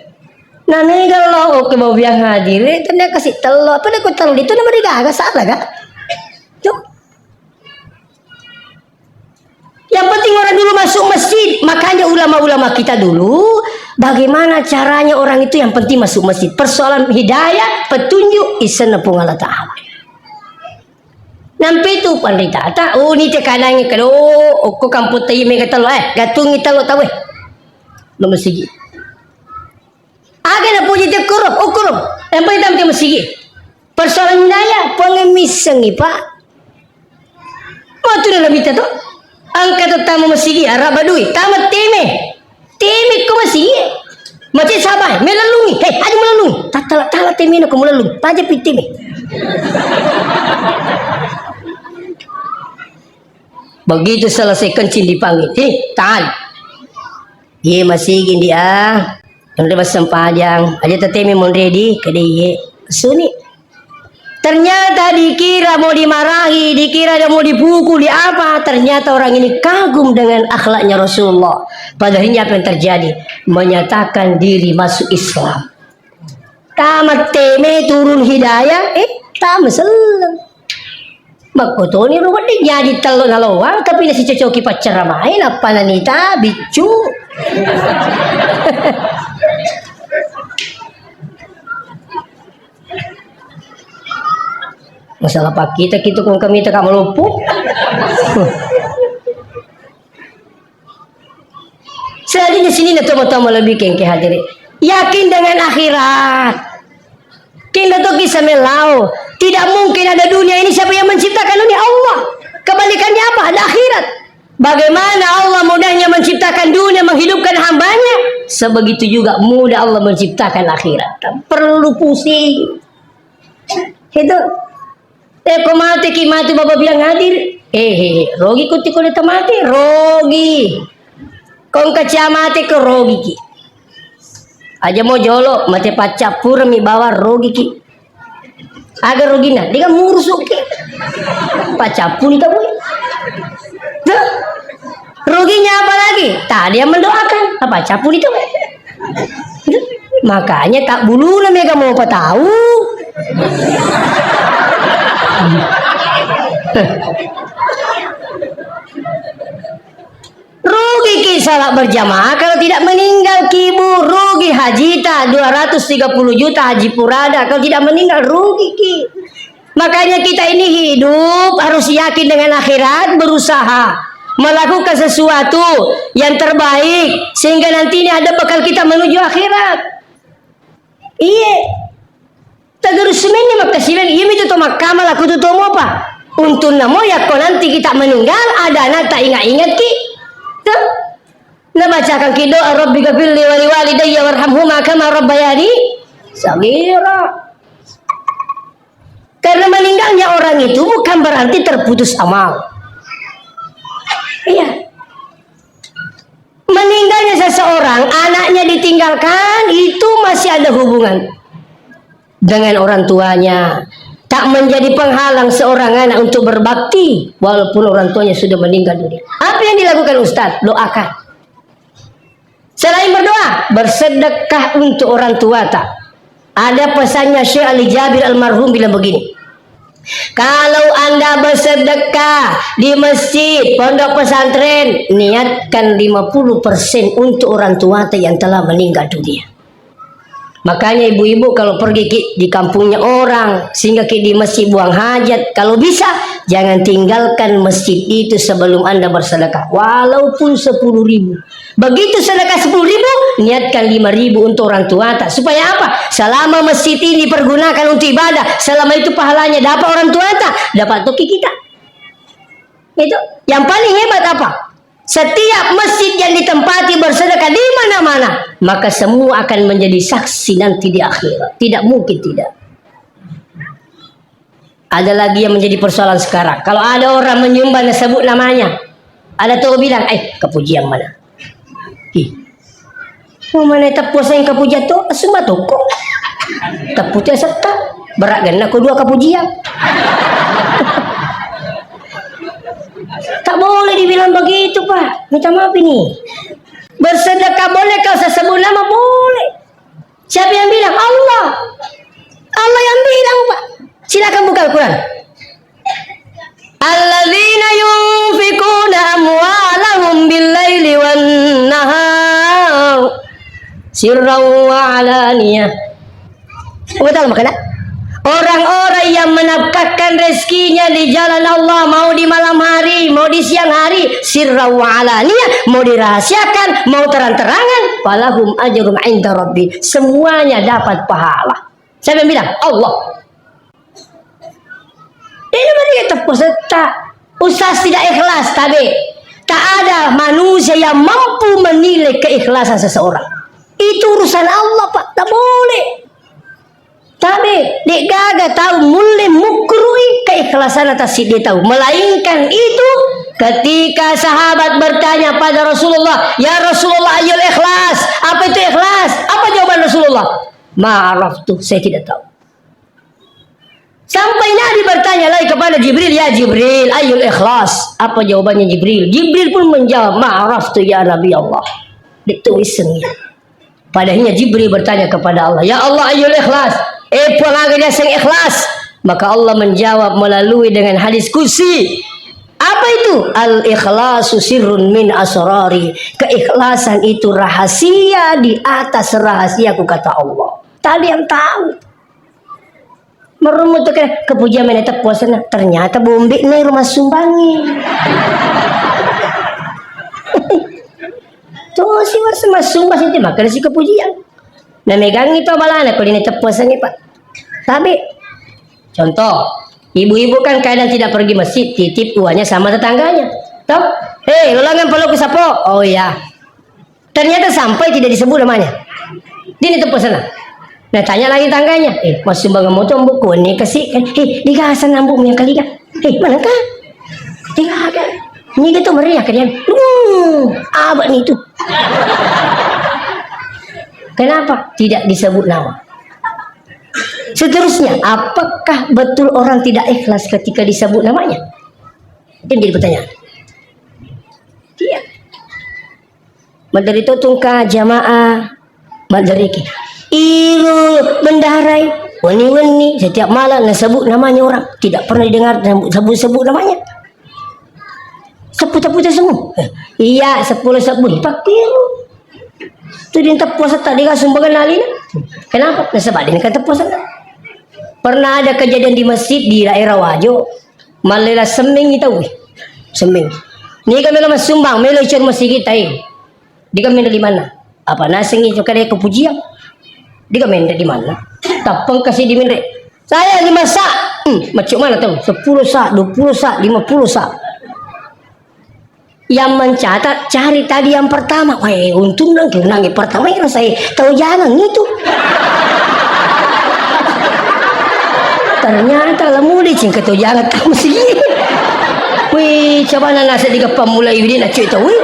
Nanay kalau oke mau biang hadir, tanda kasih telo. Apa dah ko telo itu nama dia agak salah kan? Cuk. Yang penting orang dulu masuk masjid. Makanya ulama-ulama kita dulu, bagaimana caranya orang itu yang penting masuk masjid. Persoalan hidayah, petunjuk, isana pungala ta'ala. Nampi tu pandita tak ni tekanannya kalau ko kamput tayi me katalo gatung italo tawe lo masigi aga na puji te kurum yang paling tam te masigi persoalan daya pengemiseng ni Pak matu na labita to angka to tamu masigi arab badui tamat teme ko masigi mati sabai melalungi aju melalungi tala teme ko melalungi paja pitime. Begitu selesai kencing dipanggil, tahan. Ye masih gini dia, yang lepas sempajang, aja tetemi mon ready, kade ye, suni. Ternyata dikira mau dimarahi, dikira dia mau dipukul, di apa? Ternyata orang ini kagum dengan akhlaknya Rasulullah. Padahal ini apa yang terjadi? Menyatakan diri masuk Islam. Tamat teme turun hidayah, tamat selang. Makoto ni rumah dia jadi telo nalawang tapi nasi cocoki pacar main apa nanita bicu. Masalah pak kita kung kami tak melupuk. Selanjutnya sini na tama-tama lebih keng hadirin. Yakin dengan akhirat. Kita tuh kisah melau. Tidak mungkin ada dunia ini siapa yang menciptakan dunia Allah. Kebalikannya apa? Ada akhirat. Bagaimana Allah mudahnya menciptakan dunia, menghidupkan hambanya, sebegitu juga mudah Allah menciptakan akhirat. Tak perlu pusing. Itu. Mati kimati bapak bilang hadir. Rogi kuti kulit mati, rogi. Kong kacamati ke rogi ki. Aja mau jolo mati pacapur mi bawa rogi ki. Agar rogina dia kan murusuk ke pacapun itu boy. Roginya apa lagi? Tadi yang mendoakan apa capun itu. Makanya tak bulu namanya kamu apa tahu. Rugi ki salat berjamaah kalau tidak meninggal kibu, rugi haji ta 230 juta haji purada kalau tidak meninggal rugi ki. Makanya kita ini hidup harus yakin dengan akhirat, berusaha melakukan sesuatu yang terbaik sehingga nantinya ada bekal kita menuju akhirat. Iya. Terus ini maka silen ini itu makamal aku tuh mau apa? Untuk namo ya kalau nanti kita meninggal ada anak tak ingat-ingat ki. Tuh. Nah bacakan ki doa Rabbika firli wa liwalidayya warhamhuma kama rabbayani saghira. Karena meninggalnya orang itu bukan berarti terputus amal. Iya. Meninggalnya seseorang, anaknya ditinggalkan, itu masih ada hubungan dengan orang tuanya. Tak menjadi penghalang seorang anak untuk berbakti walaupun orang tuanya sudah meninggal dunia. Apa yang dilakukan Ustaz? Doakan. Selain berdoa, bersedekah untuk orang tua tak. Ada pesannya Syekh Ali Jabir almarhum bilang begini. Kalau Anda bersedekah di masjid, pondok pesantren, niatkan 50% untuk orang tua yang telah meninggal dunia. Makanya ibu-ibu kalau pergi di kampungnya orang, sehingga di masjid buang hajat, kalau bisa jangan tinggalkan masjid itu sebelum Anda bersedekah, walaupun 10.000. Begitu sedekah 10.000, niatkan 5.000 untuk orang tua tak. Supaya apa? Selama masjid ini dipergunakan untuk ibadah, selama itu pahalanya dapat orang tua tak, dapat toki kita. Itu yang paling hebat apa? Setiap masjid yang ditempati bersedekah di mana-mana, maka semua akan menjadi saksi nanti di akhirat. Tidak mungkin tidak. Ada lagi yang menjadi persoalan sekarang. Kalau ada orang menyumbang dan sebut namanya, ada tuh bilang, kepujian mana? Mana tepus yang kepujian tuh? Semua toko. Teputnya serta berat kan? Aku dua kepujian. Tak boleh dibilang begitu Pak. Minta maaf ini. Bersedekah boleh, kalau sebut nama boleh. Siapa yang bilang? Allah. Allah yang bilang Pak. Silakan buka Al-Quran. Alladzina yunfikuna amwalahum bil-laili wan-nahar sirran wa alaniyah. Betul makna? Orang-orang yang menafkahkan rezekinya di jalan Allah, mau di malam hari, mau di siang hari, sirra wa alaniyah, mau dirahasiakan, mau terang-terangan, falahum ajrum 'inda rabbi. Semuanya dapat pahala. Siapa yang bilang? Allah. Ini mereka peserta. Ustaz tidak ikhlas, tapi tak ada manusia yang mampu menilai keikhlasan seseorang. Itu urusan Allah Pak, tak boleh. Tapi dia gagah tahu mulai mukrui keikhlasan atas si dia tahu. Melainkan itu ketika sahabat bertanya pada Rasulullah, ya Rasulullah ayul ikhlas. Apa itu ikhlas? Apa jawaban Rasulullah? Ma'araf tuh, saya tidak tahu. Sampai Nabi bertanya lagi kepada Jibril, ya Jibril ayul ikhlas. Apa jawabannya Jibril? Jibril pun menjawab, ma'araf tuh ya Nabi Allah. Ditulisnya. Padahal Jibril bertanya kepada Allah, ya Allah ayul ikhlas. Pengagalnya sang ikhlas. Maka Allah menjawab melalui dengan hadis kursi. Apa itu? Al-ikhlasu sirrun min asrari. Keikhlasan itu rahasia di atas rahasiaku, kata Allah. Tadi yang tahu. Merumut kepujian menetap puasana. Ternyata bombek nih rumah sumbangi. Tuh sih mas sumbang sih makan si kepujian. Nah megang itu balana kalau ini tepuasan Pak. Tapi contoh, ibu-ibu kan kadang tidak pergi masjid, titip uangnya sama tetangganya. Tahu? Hei, ulangan peluk sapo. Oh ya. Ternyata sampai tidak disebut namanya. Dia ini tepuasan. Nah tanya lagi tangganya, mas sumbang motor buku ini kasih kan? Digasan nambung yang kali kan? Mana kan? Tiga kan? Ini gitu meriah kalian. Abang itu. Kenapa tidak disebut nama? Seterusnya, apakah betul orang tidak ikhlas ketika disebut namanya? Itu menjadi pertanyaan. Iya. Madari itu tungka jamaah madari ki. Iru bendarai wani-wani setiap malam disebut namanya orang, tidak pernah didengar sebut namanya. Seputah-putah semua. Iya, 10 pakir. Itu dia puasa tadi kan sumbangan alina. Kenapa? Sebab dia kan puasa. Pernah ada kejadian di masjid di daerah Wajo. Malela seming itu, seming. Ni kami lama sumbang, melo icon masjid kita Di kami di mana? Apa nasing itu kada kepujian? Di kami di mana? Tapang kasih di mana? Saya 5 sak. Macam mana tahu? 10 sak, 20 sak, 50 sak. Yang mencatat cari tadi yang pertama. Wah, untung dong yang pertama yang saya tahu jangan itu. Ternyata lemudi cing tahu jangan tahu sih. Wih, coba nasa tiga pemulai ini nak cerita. Wih,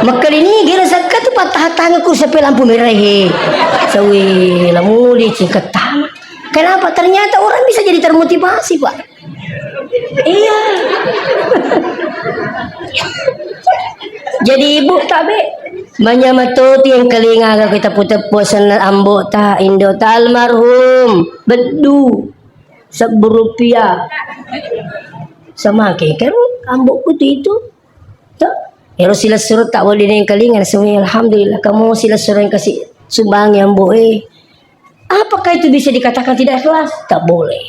makal ini kira sakat tu patah tanganku sampai lampu merah he. Sawi lemudi cing ketama. Kenapa? Ternyata orang bisa jadi termotivasi, Pak. Iya. Jadi ibu tabe manyamatoti yang kelinga kita putar puasan ambo ta indo ta almarhum bedu ₹10 sama kan ambo putih itu tak ya sila suruh tak boleh yang kelinga semua alhamdulillah kamu sila suruh yang kasih sumbang yang boe. Apakah itu bisa dikatakan tidak ikhlas? Tak boleh.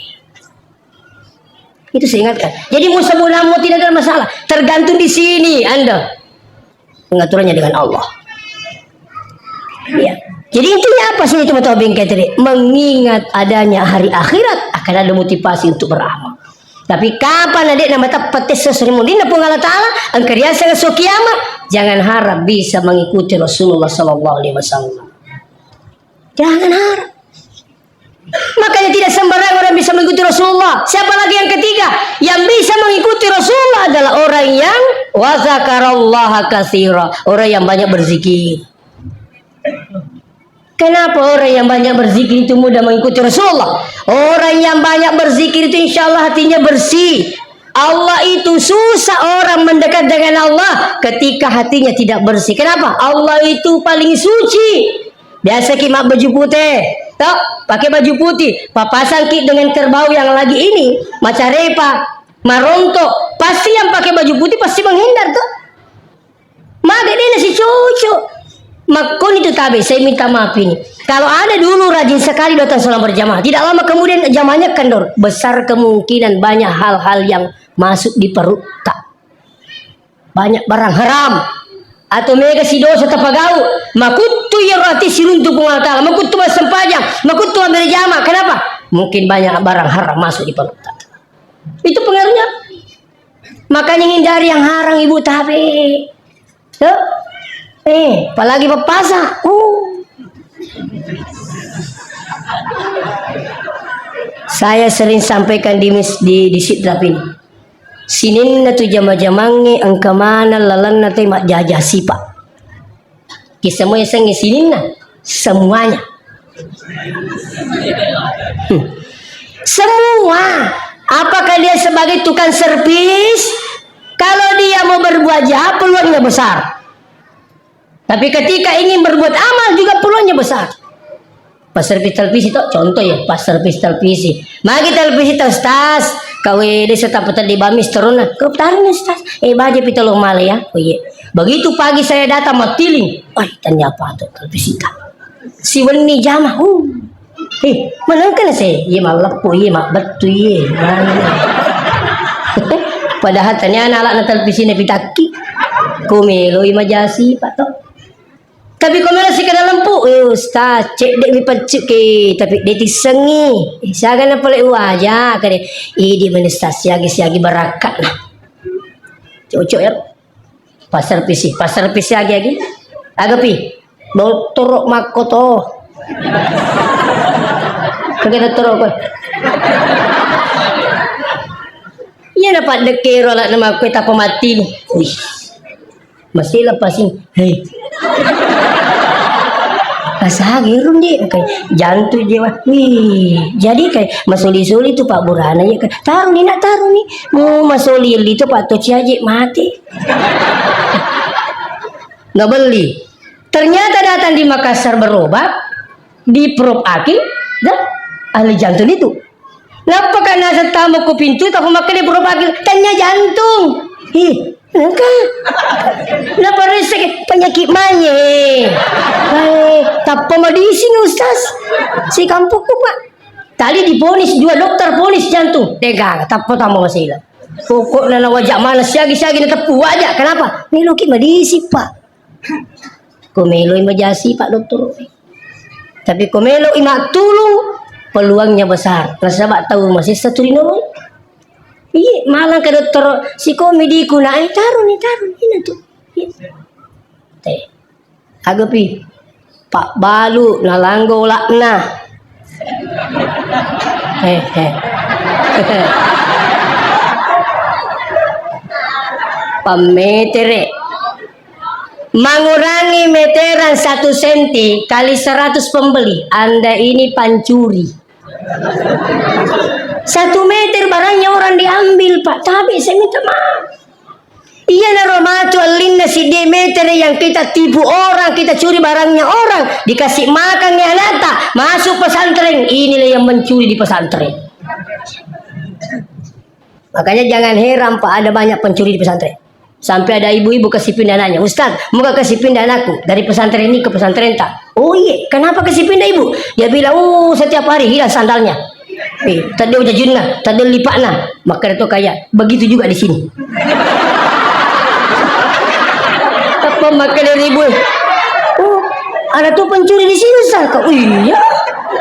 Itu saya ingatkan. Jadi musamulamu tidak ada masalah. Tergantung di sini Anda pengaturannya dengan Allah. Ya. Jadi intinya apa sih itu mutawabingkai tadi? Mengingat adanya hari akhirat akan ada motivasi untuk beramal. Tapi kapan adik nama tapatis sesrimudina pun Allah Taala angkarian sangat kiamat. Jangan harap bisa mengikuti Rasulullah Sallallahu Alaihi Wasallam. Jangan harap. Makanya tidak sembarang orang bisa mengikuti Rasulullah. Siapa lagi yang ketiga yang bisa mengikuti Rasulullah adalah orang yang wazakarallaha katsira, orang yang banyak berzikir. Kenapa orang yang banyak berzikir itu mudah mengikuti Rasulullah? Orang yang banyak berzikir itu insya Allah hatinya bersih. Allah itu susah orang mendekat dengan Allah ketika hatinya tidak bersih. Kenapa? Allah itu paling suci. Biasa kimak baju putih, tak pakai baju putih, papasan kit dengan kerbau yang lagi ini, macarepa, maronto, pasti yang pakai baju putih pasti menghindar tuh. Maka dia nasi cucu. Makon itu tabe, saya minta maaf ini. Kalau ada dulu rajin sekali datang salat berjamaah, tidak lama kemudian jamaahnya kendor, besar kemungkinan banyak hal-hal yang masuk di perut tak. Banyak barang haram. Atau mega si dosa tapagau makutu yang rati siruntu pengal ta'ala makutu sempajang makutu ambil jama. Kenapa? Mungkin banyak barang haram masuk di perut. Itu pengaruhnya. Makanya hindari yang haram ibu tabe. Apalagi pepasa. Saya sering sampaikan di sitrap ini. Sinin na tu jama-jamangi ang kamana lalan na tayo majajasi pa. Kisah mo yung sinin na semuanya. Semua. Apakah dia sebagai tukang servis? Kalau dia mau berbuat jahat peluangnya besar. Tapi ketika ingin berbuat amal juga peluangnya besar. Pas servis televisi itu contoh ya, pas servis televisi. Magi televisi tas kawe desa tapatan di bamis turun lah. Kau taruh tas. Baje pitolong male ya. Oh iya. Begitu pagi saya datang matiling. Tanya apa tuh televisi tak. Si wani jama. Mana kan saya? Iya malap po iya mak betu iya. Padahal tanya anak na televisi na pitaki. Kumelo imajasi pak to. Tapi kau masih ke dalam pu, ustaz cek dek mi pecuk ke, tapi dek tisengi. Saya kan apa wajah kade. Di mana ustaz siagi barakat lah. Cocok ya. Pasar PC lagi. Agapi. Bau torok makoto. Kagak torok kau. Iya dapat dekero lah nama aku tak mati. Wih. Masih lepasin. Hei. Pasagirun dia kayak jantung jiwa. Wih, jadi kayak masuli-suli itu Pak Burhana ya kan. Taruh nih mau masuli itu Pak Toci aja mati. Nggak beli. Ternyata datang di Makassar berobat di Prof Akil dan ahli jantung itu. Kenapa karena tamu ke pintu tak makan di Prof Akil tanya jantung. Kenapa resek penyakit manye? Tak medisi Ustaz. Si kampungku Pak. Tadi diponis 2 dokter ponis jantung. Tegang, tak tamu masih hilang. Pokok nana wajah mana siagi na tepu wajah. Kenapa? Meloki medisi Pak. Komelo imajasi Pak dokter. Tapi komelo imak tulung peluangnya besar. Rasa bak tahu masih satu rinol. Iya, malah ke dokter si komedi ku na taruh ini tuh. Teh. Agapi. Pak Balu nalanggo lakna. Pametere. Mengurangi meteran 1 senti kali 100 pembeli. Anda ini pancuri. 1 meter barangnya orang diambil, Pak. Tapi saya minta maaf. Iya naromatu alinna si Demeter yang kita tipu orang, kita curi barangnya orang, dikasih makan nata, masuk pesantren. Inilah yang mencuri di pesantren. Makanya jangan heran Pak, ada banyak pencuri di pesantren. Sampai ada ibu-ibu kasih pindah nanya, Ustaz, muka kasih pindah anakku dari pesantren ini ke pesantren tak? Oh iya, kenapa kasih pindah ibu? Dia bilang, setiap hari hilang sandalnya. Tadi udah junah, tadi lipakna. Maka itu kayak begitu juga di sini. Apa maka dari ibu? Ada tuh pencuri di sini Ustaz. Oh iya,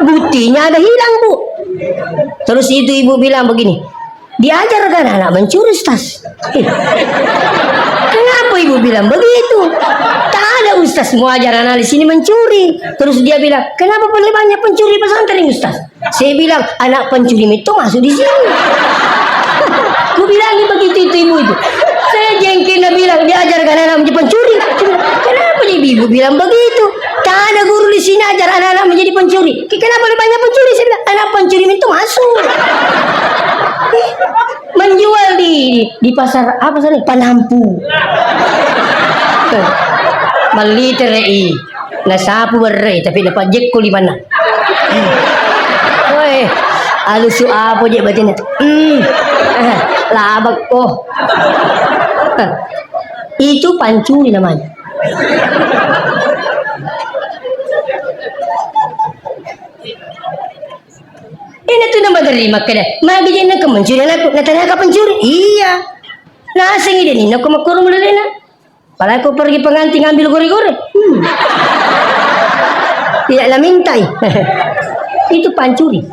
buktinya ada hilang Bu. Terus itu ibu bilang begini, diajarkan anak mencuri Ustaz. Kenapa ibu bilang begitu? Tak ada Ustaz mau ajar anak di sini mencuri. Terus dia bilang, kenapa banyak pencuri pesantren Ustaz? Saya bilang, anak pencuri itu masuk di sini. Ku bilangin begitu itu ibu itu. Saya jengkel bilang diajarkan anak menjadi pencuri. Kenapa ibu bilang begitu? Tak ada guru di sini ajar anak-anak menjadi pencuri. Kenapa banyak pencuri? Saya bilang, anak pencuri itu masuk. Menjual di pasar apa sana? Panampu. Beli terai. Nasapu berai tapi dapat jekko di mana? Woi, alusu apa je batin? Labak ko. Itu pancuri namanya. Ini tuh nama dari makanya. Magi dia nak mencuri aku, natanya kau pencuri. Iya. Nah sengi dia ni nak makurung lelena. Kalau aku pergi pengantin ambil gore-gore. Tidaklah mintai. Itu pancuri.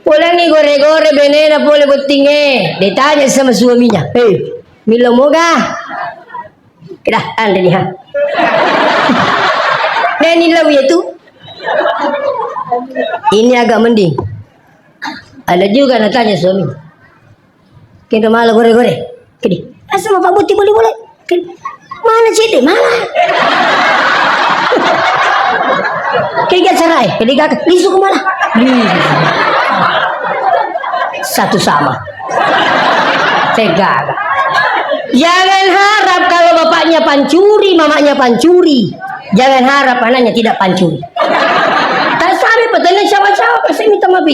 Pulang ni gore-gore benena boleh betingnya. Ditanya sama suaminya. Milo moga. Kedah anda ni ha. Dan ini lagu itu. Ini agak mending. Ada juga nak tanya suami. Kita malah gore-gore. Kini, asal Pak Buti boleh. Mana cete? Mana? Kini cerai. Kini lisu ke mana? Satu sama. Tegak. Jangan harap kalau bapaknya pancuri, mamanya pancuri. Jangan harap anaknya tidak pancuri. Tak sampai petanya siapa-siapa saya minta maaf.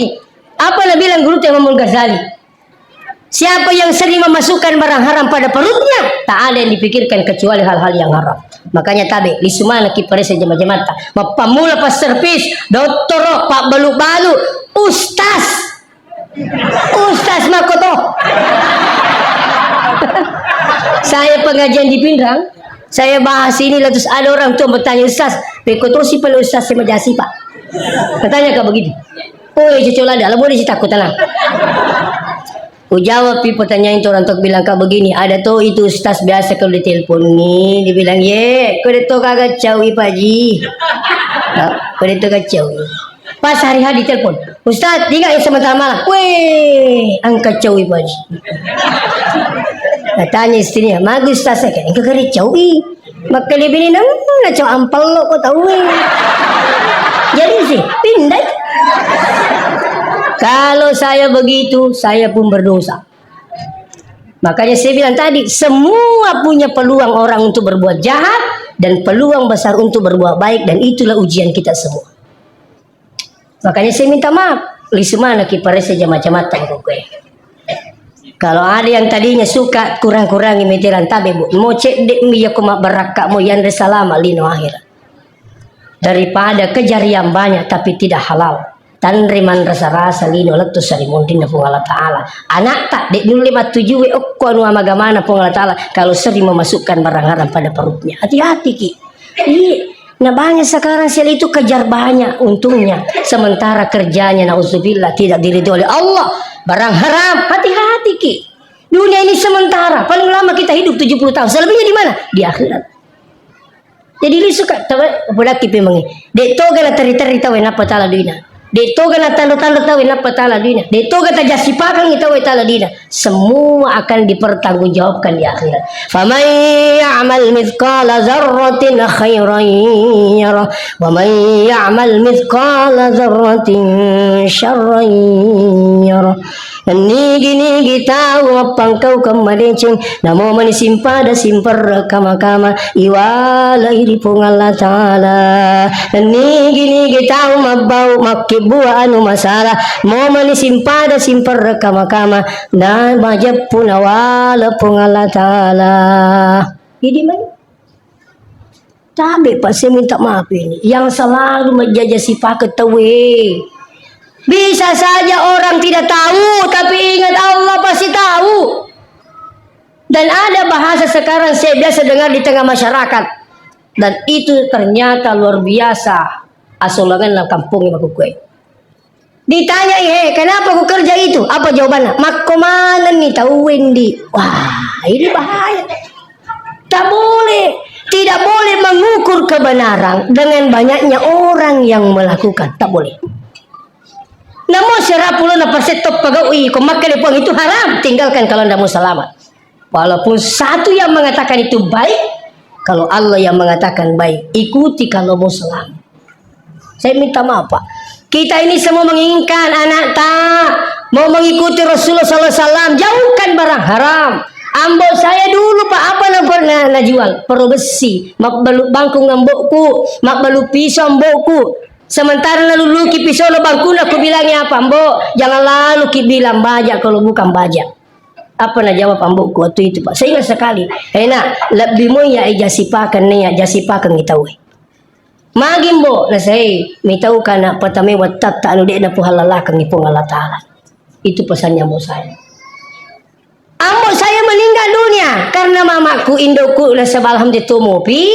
Apa nak bilang guru Imam Ghazali? Siapa yang sering memasukkan barang haram pada perutnya, tak ada yang dipikirkan kecuali hal-hal yang haram. Makanya tabe lisumana kiparese jama-jamata. Pamula pas servis, doktor, Pak balu-balu, ustaz Makoto. Saya pengajian di Pindrang, saya bahas ini terus ada orang tua bertanya, Ustaz, Makoto si perlu Ustaz saya majasi Pak. Katanya kau begitu. Oh, cucu lada, lah boleh cerita aku tenang. Ku jawab pertanyaan itu orang tua bilang kau begini, ada tuh itu Ustaz biasa kalau ditelepon nih, dibilang kau itu kagak cawi paji. Kau itu kacau. Pas hari-hari telepon, Ustaz, tinggal sebentar malam. Weh, angkat cawi paji. Tanya istrinya, magus Ustaz saya kan, engkau kari cawi. Maka dia bilang, nak caw ampal lo kau tahu. Jadi sih pindah. Kalau saya begitu, saya pun berdosa. Makanya saya bilang tadi, semua punya peluang orang untuk berbuat jahat dan peluang besar untuk berbuat baik, dan itulah ujian kita semua. Makanya saya minta maaf, lisumana kiparese macam-macam gue. Kalau ada yang tadinya suka kurang-kurangi meteran tabe bu, mau cek dek mi aku mak berakak mau yang resalama lino akhir. Daripada kejar yang banyak tapi tidak halal. Tanriman rasa-rasa lino letus sari mundina pung Allah Ta'ala. Anak tak dek dulu 57 we okko anu amagamana pung Allah Ta'ala kalau sering memasukkan barang haram pada perutnya. Hati-hati ki. Nah banyak sekarang sel itu kejar banyak untungnya, sementara kerjanya nauzubillah tidak diridhoi oleh Allah, barang haram. Hati-hati ki. Dunia ini sementara, paling lama kita hidup 70 tahun, selebihnya di mana? Di akhirat. Jadi lu suka tahu pada kipe mengi. Dek to gana teri-teri tahu apa tala duina. Dek to gana tanda-tanda tahu apa tala duina. Dek to gata jasipakan kita tahu tala duina. Semua akan dipertanggungjawabkan di akhirat. Faman ya'mal mithqala dzarratin khairan yarah wa man ya'mal mithqala dzarratin syarran yarah. Nigi tahu apa kau kemarin namo mani simpada simpar kama iwala iri Allah taala. Nigi tahu mabau makibua anu masalah mo mani simpada simpar kama na majab punawala Allah taala. Ini mana? Tapi Pak saya minta maaf ini yang selalu menjajasi paket tawe. Bisa saja orang tidak tahu, tapi ingat Allah pasti tahu. Dan ada bahasa sekarang saya biasa dengar di tengah masyarakat, dan itu ternyata luar biasa. Asolangan dalam kampung yang aku kue. Ditanya, kenapa aku kerja itu? Apa jawabannya? Mak kemana nih tahu Wendy? Wah, ini bahaya. Tak boleh, tidak boleh mengukur kebenaran dengan banyaknya orang yang melakukan. Tak boleh. Namun serapuluh na top pagawi kau makan itu haram, tinggalkan kalau anda mau selamat. Walaupun satu yang mengatakan itu baik, kalau Allah yang mengatakan baik, ikuti kalau mau selamat. Saya minta maaf Pak, kita ini semua menginginkan anak tak mau mengikuti Rasulullah SAW, jauhkan barang haram. Ambo saya dulu Pak apa na jual perlu besi, mak balu bangku ngambokku, mak balu pisau mbokku. Sementara lalu luki pisau lo bangku aku bilangnya apa Mbok? Jangan lalu ki bilang bajak kalau bukan bajak. Apa nak jawab ambokku waktu itu Pak? Saya ingat sekali. Enak lebih mau ya jasipakan nih ya jasipakan kita we. Magi Mbok na saya mitau kana patame watat ta anu de na puhalalakan ni pung Allah taala. Itu pesannya Mbok saya. Ambok saya meninggal dunia karena mamaku indoku na sebalham ditumupi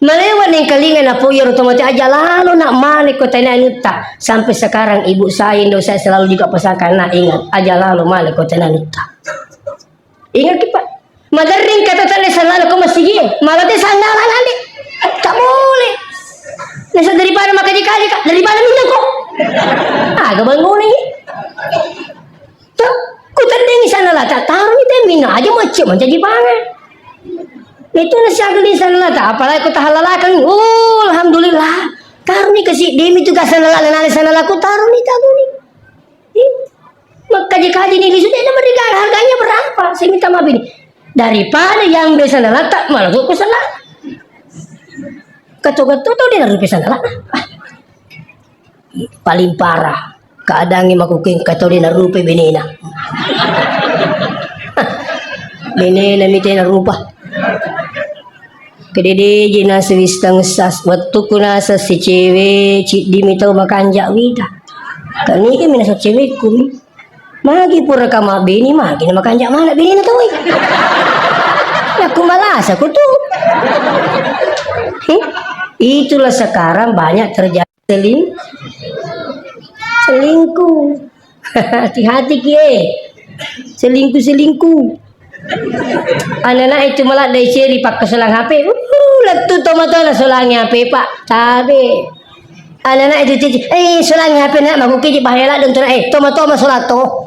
melewat yang kelingan apa ya otomatis aja lalu nak malik kota Nanuta sampai sekarang ibu saya indo saya selalu juga pesankan nak ingat aja lalu malik kota Nanuta. Ingat Pak, madaring kata tadi selalu kau masih gini malah dia sandalan nanti tak boleh. Nasa daripada makan dikali kak daripada minum kok. Agak bangun ni. Tuh, ku terdeng sana lah tak taruh ni dia minum aja macam jadi banget. Itu nasi agli sana tak apalagi aku tahalalakan. Oh alhamdulillah karuni kasih demi tu kasana sana aku taruh ni tak ni. Maka jika ini sudah ada mereka harganya berapa? Saya minta maaf ini daripada yang biasa tak malah aku salah. Ketua-ketua tu dia rupi sana paling parah keadaannya makuking kata dia rupi benena. Benena mitena rupa. Kedede jina sewistang sas waktu kuna sa si cewek cik dimitau makanjak wida kani ke mina sa cewekku magi pura kama bini magi na makanjak mana bini na tawai aku malas aku tuh itulah sekarang banyak terjadi selingkuh hati-hati kie selingkuh anak-anak itu malah dari seri pakai selang HP. Letu tomato na selangnya HP Pak. Sabi. Anak-anak itu selang HP nak maku kiji bahaya dan tu tomato masolato.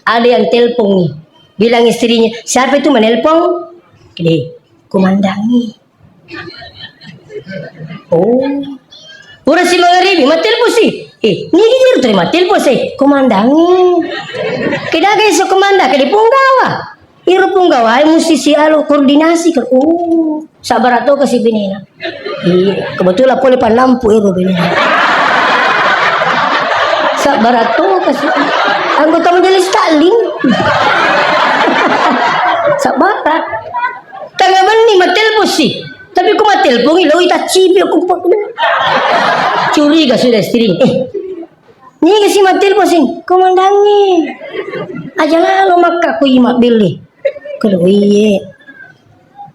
Ada yang telepon nih. Bilang istrinya, siapa itu menelpon? Gede, kumandangi. Oh. Pura si Mangaribi, matelpon sih. Ni gini terima telepon sih, komandangi. Kita guys komanda, kita punggawa. Iru punggawa, musisi alu koordinasi kan. Oh, sabar atau kasih benina. Iya, kebetulan boleh pan lampu iru benina. Sabar atau kasih. Anggota majelis taklim. Sabar. Tengah bening matelpon sih. Tapi aku matelpon ilo ita cibi aku curiga sudah istri. Ni kasi matelpon sing komandangi. Aja lalu maka ku ima beli. Kalau iye.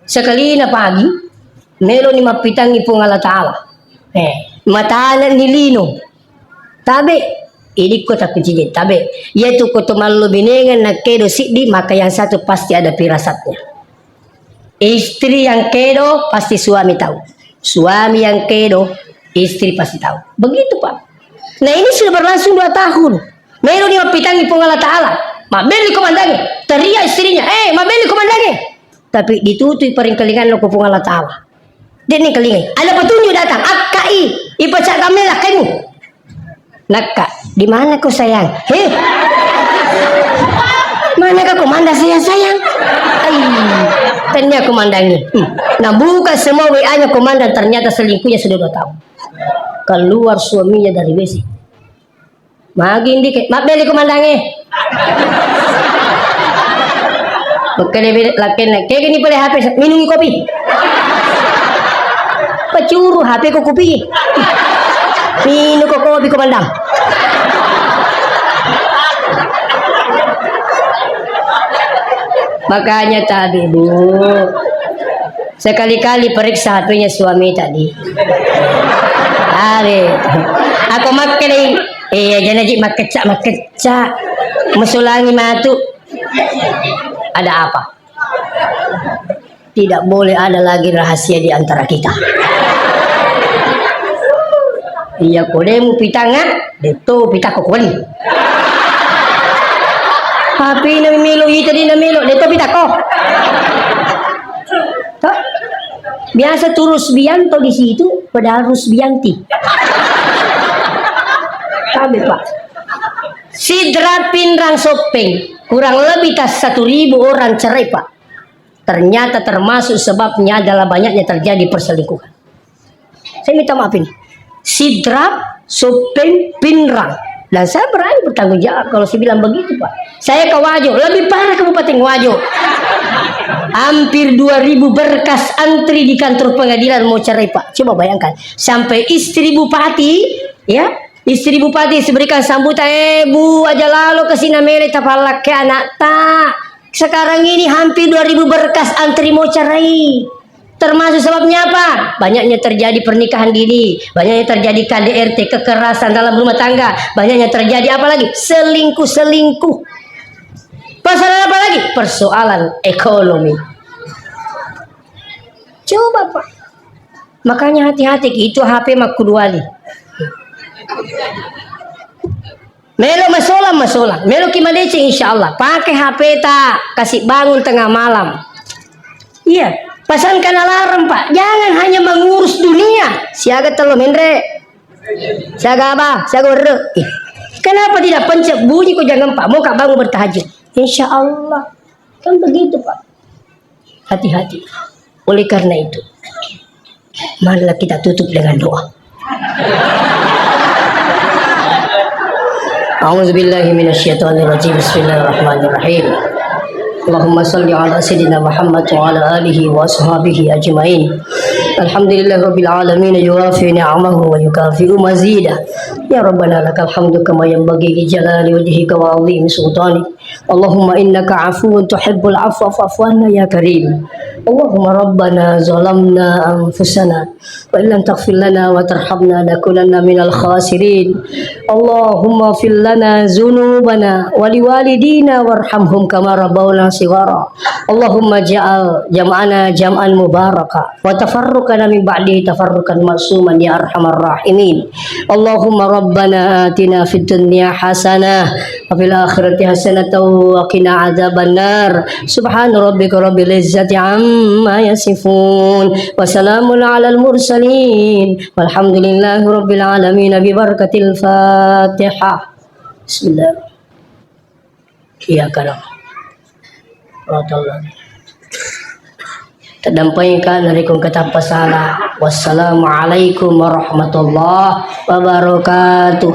Sekali na pagi melo ni mapitangi pong Allah Ta'ala. Matahanan nilino. Tabe, ini ko tak kecil. Tabe, yaitu ko tumalu binengan nak kedo sidi, maka yang satu pasti ada firasatnya. Istri yang kedo pasti suami tahu. Suami yang kedo, istri pasti tahu. Begitu Pak. Nah ini sudah berlangsung 2 tahun. Melo ni mapitangi pong Allah Ta'ala. Mabeli komandangi. Teriak istrinya, mabeli komandangi. Tapi ditutupi peringkelingan lo pong Allah Ta'ala. Dia ni kelingan. Ada petunjuk datang. Akai, ipacak kami lah kamu. Nakak, di mana kau sayang? Mana kau komandan sayang? Ternyata komandannya. Nah buka semua WA-nya komandan, ternyata selingkuhnya sudah 2 tahun. Keluar suaminya dari WC. Magin dikit, mak beli komandannya. Bekele laki kayak gini boleh HP, minum kopi. Pecuru HP kok kopi. Minum kok kopi komandang. Makanya tadi Bu, sekali-kali periksa HP-nya suami tadi. Aku makan jangan aja makecak mesulangi matu. Ada apa? Tidak boleh ada lagi rahasia di antara kita. Iya kodemu pitanga, deto pitako koli. Hapi na milo ito din na milo, deto pitako. Biasa turus bianto di situ, padahal Rusbianti. Kami Pak. Sidrat Pinrang Sopeng, kurang lebih 1.000 orang cerai Pak. Ternyata termasuk sebabnya adalah banyaknya terjadi perselingkuhan. Saya minta maaf ini. Sidrat Sopeng Pinrang. Dan saya berani bertanggung jawab kalau saya bilang begitu Pak. Saya ke Wajo, lebih parah Kabupaten Wajo. Hampir 2.000 berkas antri di kantor pengadilan mau cerai Pak. Coba bayangkan. Sampai istri bupati, ya. Istri bupati diberikan sambutan, Bu aja lalu ke sini mele tapalak ke anak tak. Sekarang ini hampir 2.000 berkas antri mau cerai. Termasuk sebabnya apa? Banyaknya terjadi pernikahan dini, banyaknya terjadi KDRT, kekerasan dalam rumah tangga, banyaknya terjadi apa lagi? Selingkuh. Persoalan apa lagi? Persoalan ekonomi. Coba Pak. Makanya hati-hati, itu HP makuduali. Melo masolang. Melo kimadece insyaallah. Pakai HP tak, kasih bangun tengah malam. Iya, pasangkan alarm Pak. Jangan hanya mengurus dunia. Siaga telo mendre. Siaga apa? Siaga re. Kenapa tidak pencet bunyi kok jangan Pak? Mau bangun bertahajud. Insyaallah. Kan begitu Pak. Hati-hati. Oleh karena itu, marilah kita tutup dengan doa. A'udzubillahi minasyaitonirrajim. Bismillahirrahmanirrahim. Allahumma salli ala sayyidina Muhammad wa ala alihi wa ashabihi ajmain. Alhamdulillahirabbil alamin, yuwafi ni'amahu wa yukafi'u mazidah. Ya Rabbana lakal hamdu kama yanbaghi li jalali wajhika wa 'azimi sultanik. Allahumma innaka 'afuwun tuhibbul 'afwa fa'fu 'anna ya karim. Allahumma rabbana zalamna anfusana wa illam taghfir lana wa tarhamna lakunanna minal khasirin. Allahumma fil lana dzunubana wa liwalidina warhamhum kama rabbawna shighara. Allahumma ja'al jam'ana jam'an mubaraka wa tafarruqana min ba'di tafarruqan ma'suman ya arhamar rahimin. Allahumma rabbana atina fid dunya hasanah wa fil akhirati hasanatan wa qina adzabannar. Subhana rabbika rabbil izzati amma yasifun wa salamun alal mursalin walhamdulillahi rabbil alamin bi barakatil Fatihah. Bismillah. Iya karam. Terdampaikan dari kata pasala. Wassalamualaikum warahmatullahi wabarakatuh.